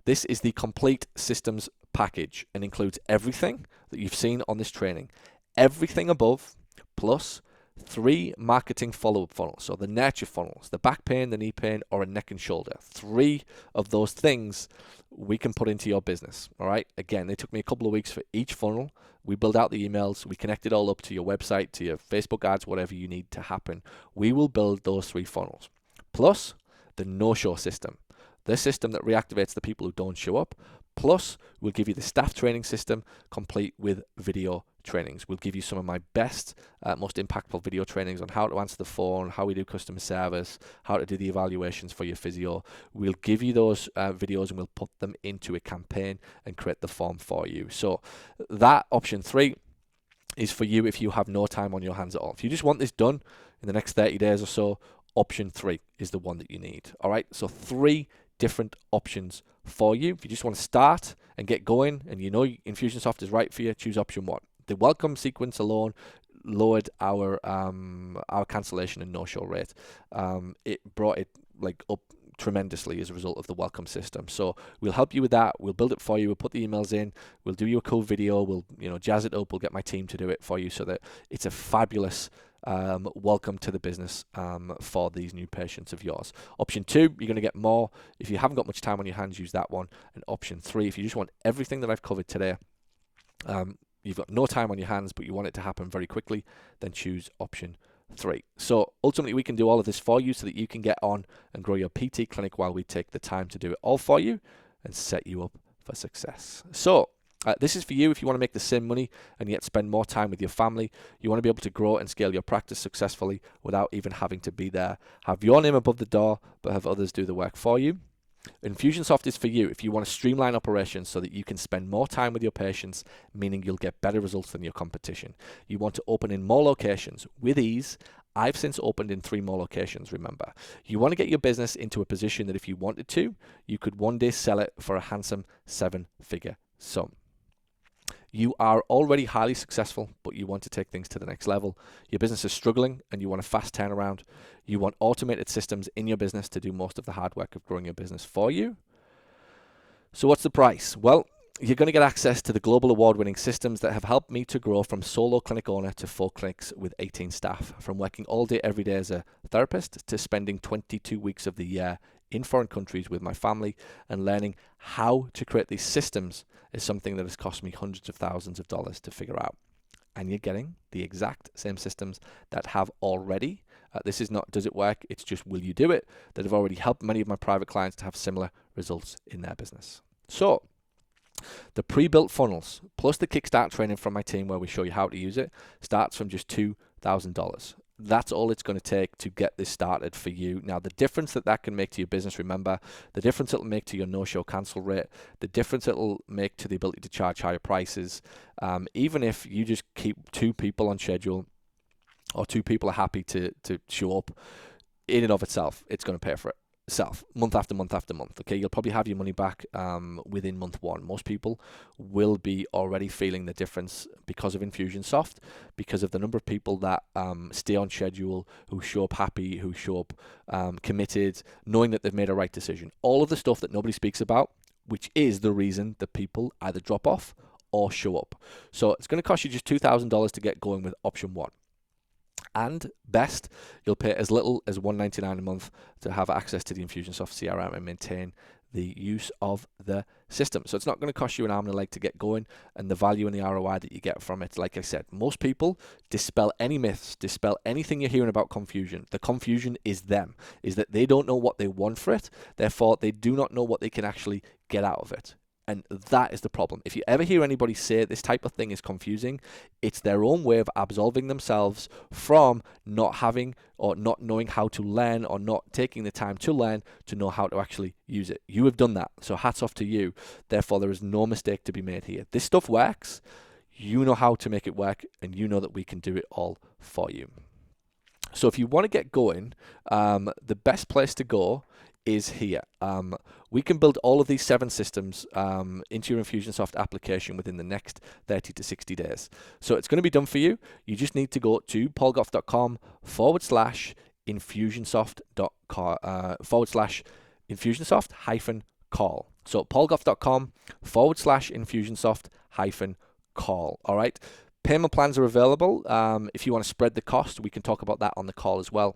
this is the complete systems package and includes everything that you've seen on this training. Everything above, plus 3 marketing follow-up funnels. So the nurture funnels, the back pain, the knee pain, or a neck and shoulder. 3 of those things we can put into your business. All right. Again, it took me a couple of weeks for each funnel. We build out the emails. We connect it all up to your website, to your Facebook ads, whatever you need to happen. We will build those 3 funnels. Plus the no-show system, the system that reactivates the people who don't show up. Plus, we'll give you the staff training system complete with video trainings. We'll give you some of my best, most impactful video trainings on how to answer the phone, how we do customer service, how to do the evaluations for your physio. We'll give you those videos and we'll put them into a campaign and create the form for you. So that option 3 is for you if you have no time on your hands at all. If you just want this done in the next 30 days or so, option 3 is the one that you need. All right, so 3 different options for you. If you just want to start and get going and you know Infusionsoft is right for you, choose option 1. The welcome sequence alone lowered our cancellation and no-show rate. It brought it up tremendously as a result of the welcome system. So we'll help you with that. We'll build it for you. We'll put the emails in. We'll do you a cool video. We'll jazz it up. We'll get my team to do it for you so that it's a fabulous welcome to the business for these new patients of yours. Option 2, you're going to get more. If you haven't got much time on your hands, use that one. And option 3, if you just want everything that I've covered today, you've got no time on your hands, but you want it to happen very quickly, then choose option 3. So ultimately, we can do all of this for you so that you can get on and grow your PT clinic while we take the time to do it all for you and set you up for success. So this is for you if you want to make the same money and yet spend more time with your family. You want to be able to grow and scale your practice successfully without even having to be there. Have your name above the door, but have others do the work for you. Infusionsoft is for you if you want to streamline operations so that you can spend more time with your patients, meaning you'll get better results than your competition. You want to open in more locations with ease. I've since opened in 3 more locations, remember. You want to get your business into a position that if you wanted to, you could one day sell it for a handsome 7-figure sum. You are already highly successful, but you want to take things to the next level. Your business is struggling and you want a fast turnaround. You want automated systems in your business to do most of the hard work of growing your business for you. So what's the price? Well, you're going to get access to the global award-winning systems that have helped me to grow from solo clinic owner to 4 clinics with 18 staff, from working all day every day as a therapist to spending 22 weeks of the year in foreign countries with my family, and learning how to create these systems is something that has cost me hundreds of thousands of dollars to figure out. And you're getting the exact same systems that have already, this is not does it work, it's just will you do it, that have already helped many of my private clients to have similar results in their business. So the pre-built funnels plus the kickstart training from my team where we show you how to use it starts from just $2,000. That's all it's going to take to get this started for you. Now, the difference that can make to your business, remember, the difference it'll make to your no-show cancel rate, the difference it'll make to the ability to charge higher prices, even if you just keep 2 people on schedule or 2 people are happy to show up, in and of itself, it's going to pay for itself month after month after month. Okay, you'll probably have your money back within month 1. Most people will be already feeling the difference because of Infusionsoft, because of the number of people that stay on schedule, who show up happy, who show up committed, knowing that they've made a right decision. All of the stuff that nobody speaks about, which is the reason that people either drop off or show up. So it's going to cost you just $2,000 to get going with option 1. And best, you'll pay as little as $199 a month to have access to the Infusionsoft CRM and maintain the use of the system. So it's not going to cost you an arm and a leg to get going, and the value and the ROI that you get from it. Like I said, most people dispel any myths, dispel anything you're hearing about confusion. The confusion is them, is that they don't know what they want for it. Therefore, they do not know what they can actually get out of it. And that is the problem. If you ever hear anybody say this type of thing is confusing, it's their own way of absolving themselves from not having or not knowing how to learn, or not taking the time to learn to know how to actually use it. You have done that. So hats off to you. Therefore, there is no mistake to be made here. This stuff works. You know how to make it work, and you know that we can do it all for you. So if you want to get going, the best place to go is here. We can build all of these 7 systems into your Infusionsoft application within the next 30 to 60 days. So it's going to be done for you. You just need to go to paulgough.com/Infusionsoft-call. So paulgough.com/Infusionsoft-call. All right. Payment plans are available. If you want to spread the cost, we can talk about that on the call as well.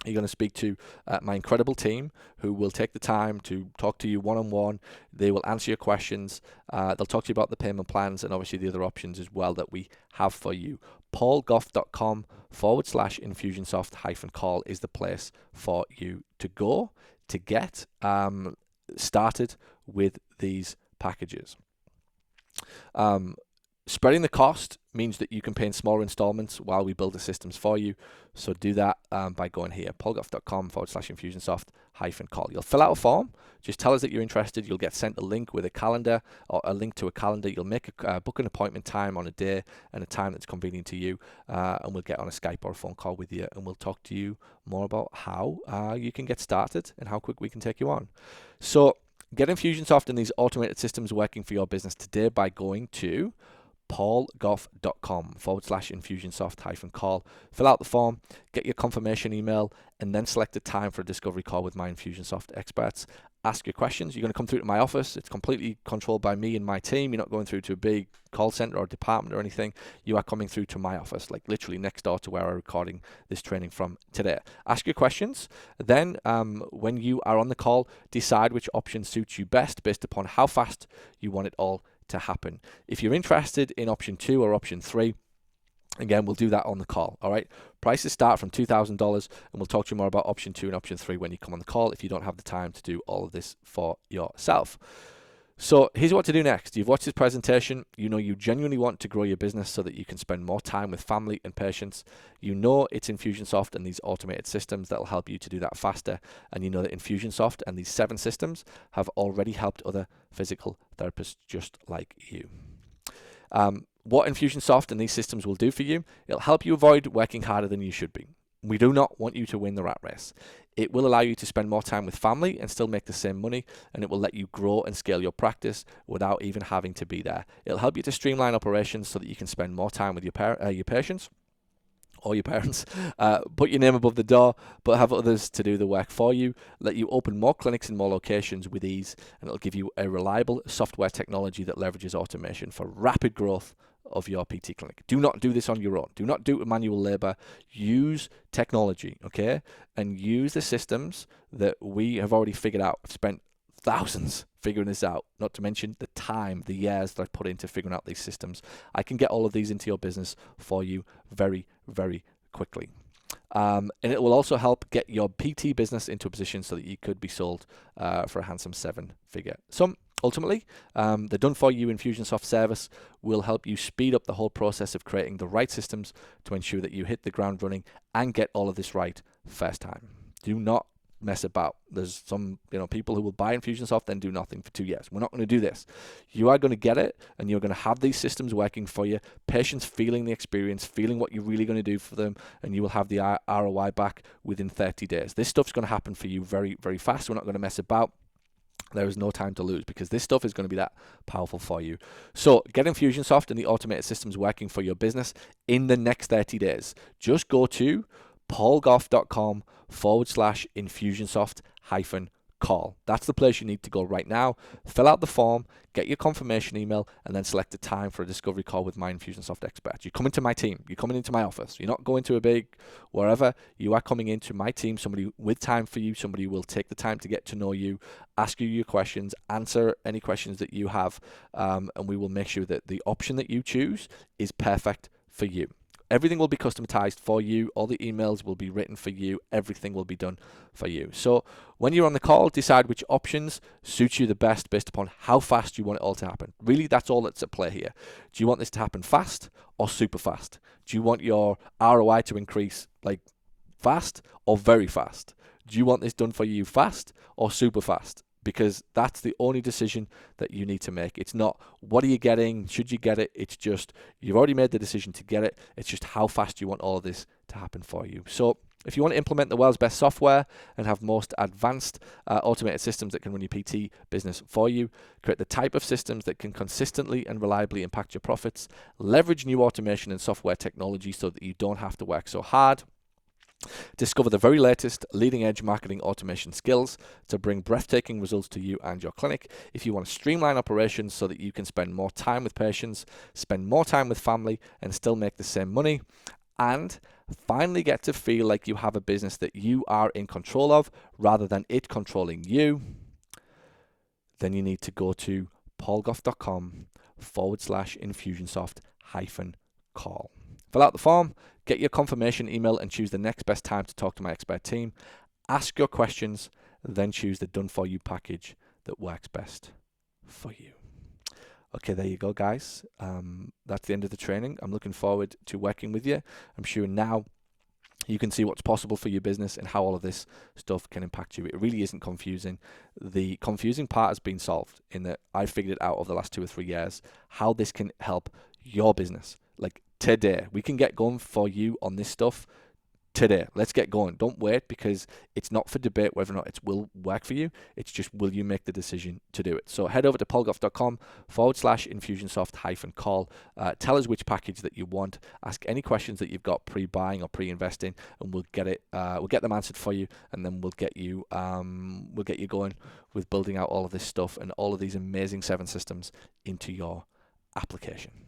You're going to speak to my incredible team who will take the time to talk to you one-on-one. They will answer your questions. They'll talk to you about the payment plans and obviously the other options as well that we have for you. paulgough.com/Infusionsoft-call is the place for you to go to get started with these packages. Spreading the cost means that you can pay in smaller installments while we build the systems for you. So do that by going here, paulgough.com/Infusionsoft-call. You'll fill out a form. Just tell us that you're interested. You'll get sent a link with a calendar or a link to a calendar. You'll make a book an appointment time on a day and a time that's convenient to you. And we'll get on a Skype or a phone call with you and we'll talk to you more about how you can get started and how quick we can take you on. So get Infusionsoft and these automated systems working for your business today by going to paulgough.com/Infusionsoft-call. Fill out the form, get your confirmation email, and then select a time for a discovery call with my Infusionsoft experts. Ask your questions. You're going to come through to my office. It's completely controlled by me and my team. You're not going through to a big call center or department or anything. You are coming through to my office, like literally next door to where I'm recording this training from today. Ask your questions. Then when you are on the call, decide which option suits you best based upon how fast you want it all to happen. If you're interested in option 2 or option 3, again, we'll do that on the call. All right. Prices start from $2,000, and we'll talk to you more about option 2 and option 3 when you come on the call if you don't have the time to do all of this for yourself. So here's what to do next. You've watched this presentation. You know you genuinely want to grow your business so that you can spend more time with family and patients. You know it's Infusionsoft and these automated systems that will help you to do that faster. And you know that Infusionsoft and these 7 systems have already helped other physical therapists just like you. What Infusionsoft and these systems will do for you, it'll help you avoid working harder than you should be. We do not want you to win the rat race. It will allow you to spend more time with family and still make the same money, and it will let you grow and scale your practice without even having to be there. It'll help you to streamline operations so that you can spend more time with your patients or your parents, put your name above the door, but have others to do the work for you, let you open more clinics in more locations with ease, and it'll give you a reliable software technology that leverages automation for rapid growth of your PT clinic. Do not do this on your own. Do not do it with manual labor. Use technology, okay? And use the systems that we have already figured out. I've spent thousands figuring this out, not to mention the time, the years that I've put into figuring out these systems. I can get all of these into your business for you very, very quickly. And it will also help get your PT business into a position so that you could be sold for a handsome 7-figure sum. Ultimately, the done-for-you Infusionsoft service will help you speed up the whole process of creating the right systems to ensure that you hit the ground running and get all of this right first time. Do not mess about. There's some people who will buy Infusionsoft then do nothing for 2 years. We're not going to do this. You are going to get it, and you're going to have these systems working for you, patients feeling the experience, feeling what you're really going to do for them, and you will have the ROI back within 30 days. This stuff's going to happen for you very, very fast. We're not going to mess about. There is no time to lose because this stuff is going to be that powerful for you. So get Infusionsoft and the automated systems working for your business in the next 30 days. Just go to paulgough.com/Infusionsoft-call. That's the place you need to go right now. Fill out the form, get your confirmation email, and then select a time for a discovery call with my Infusionsoft experts. You're coming to my team. You're coming into my office. You're not going to a big wherever. You are coming into my team, somebody with time for you, somebody who will take the time to get to know you, ask you your questions, answer any questions that you have, and we will make sure that the option that you choose is perfect for you. Everything will be customized for you. All the emails will be written for you. Everything will be done for you. So when you're on the call, decide which options suit you the best based upon how fast you want it all to happen. Really, that's all that's at play here. Do you want this to happen fast or super fast? Do you want your ROI to increase like fast or very fast? Do you want this done for you fast or super fast? Because that's the only decision that you need to make. It's not what are you getting, should you get it, it's just you've already made the decision to get it. It's just how fast you want all of this to happen for you. So if you want to implement the world's best software and have most advanced automated systems that can run your PT business for you, create the type of systems that can consistently and reliably impact your profits, leverage new automation and software technology so that you don't have to work so hard, Discover the very latest leading-edge marketing automation skills to bring breathtaking results to you and your clinic. If you want to streamline operations so that you can spend more time with patients, spend more time with family, and still make the same money, and finally get to feel like you have a business that you are in control of rather than it controlling you, then you need to go to paulgough.com/Infusionsoft-call. Fill out the form, get your confirmation email, and choose the next best time to talk to my expert team. Ask your questions, then choose the done for you package that works best for you. Okay, there you go, guys. That's the end of the training. I'm looking forward to working with you. I'm sure now you can see what's possible for your business and how all of this stuff can impact you. It really isn't confusing. The confusing part has been solved in that I figured it out over the last 2 or 3 years how this can help your business. Like today, we can get going for you on this stuff today. Let's get going. Don't wait, because it's not for debate whether or not it will work for you. It's just, will you make the decision to do it? So head over to paulgough.com/Infusionsoft-call. Tell us which package that you want. Ask any questions that you've got pre-buying or pre-investing, and we'll get it. We'll get them answered for you, and then we'll get you going with building out all of this stuff and all of these amazing 7 systems into your application.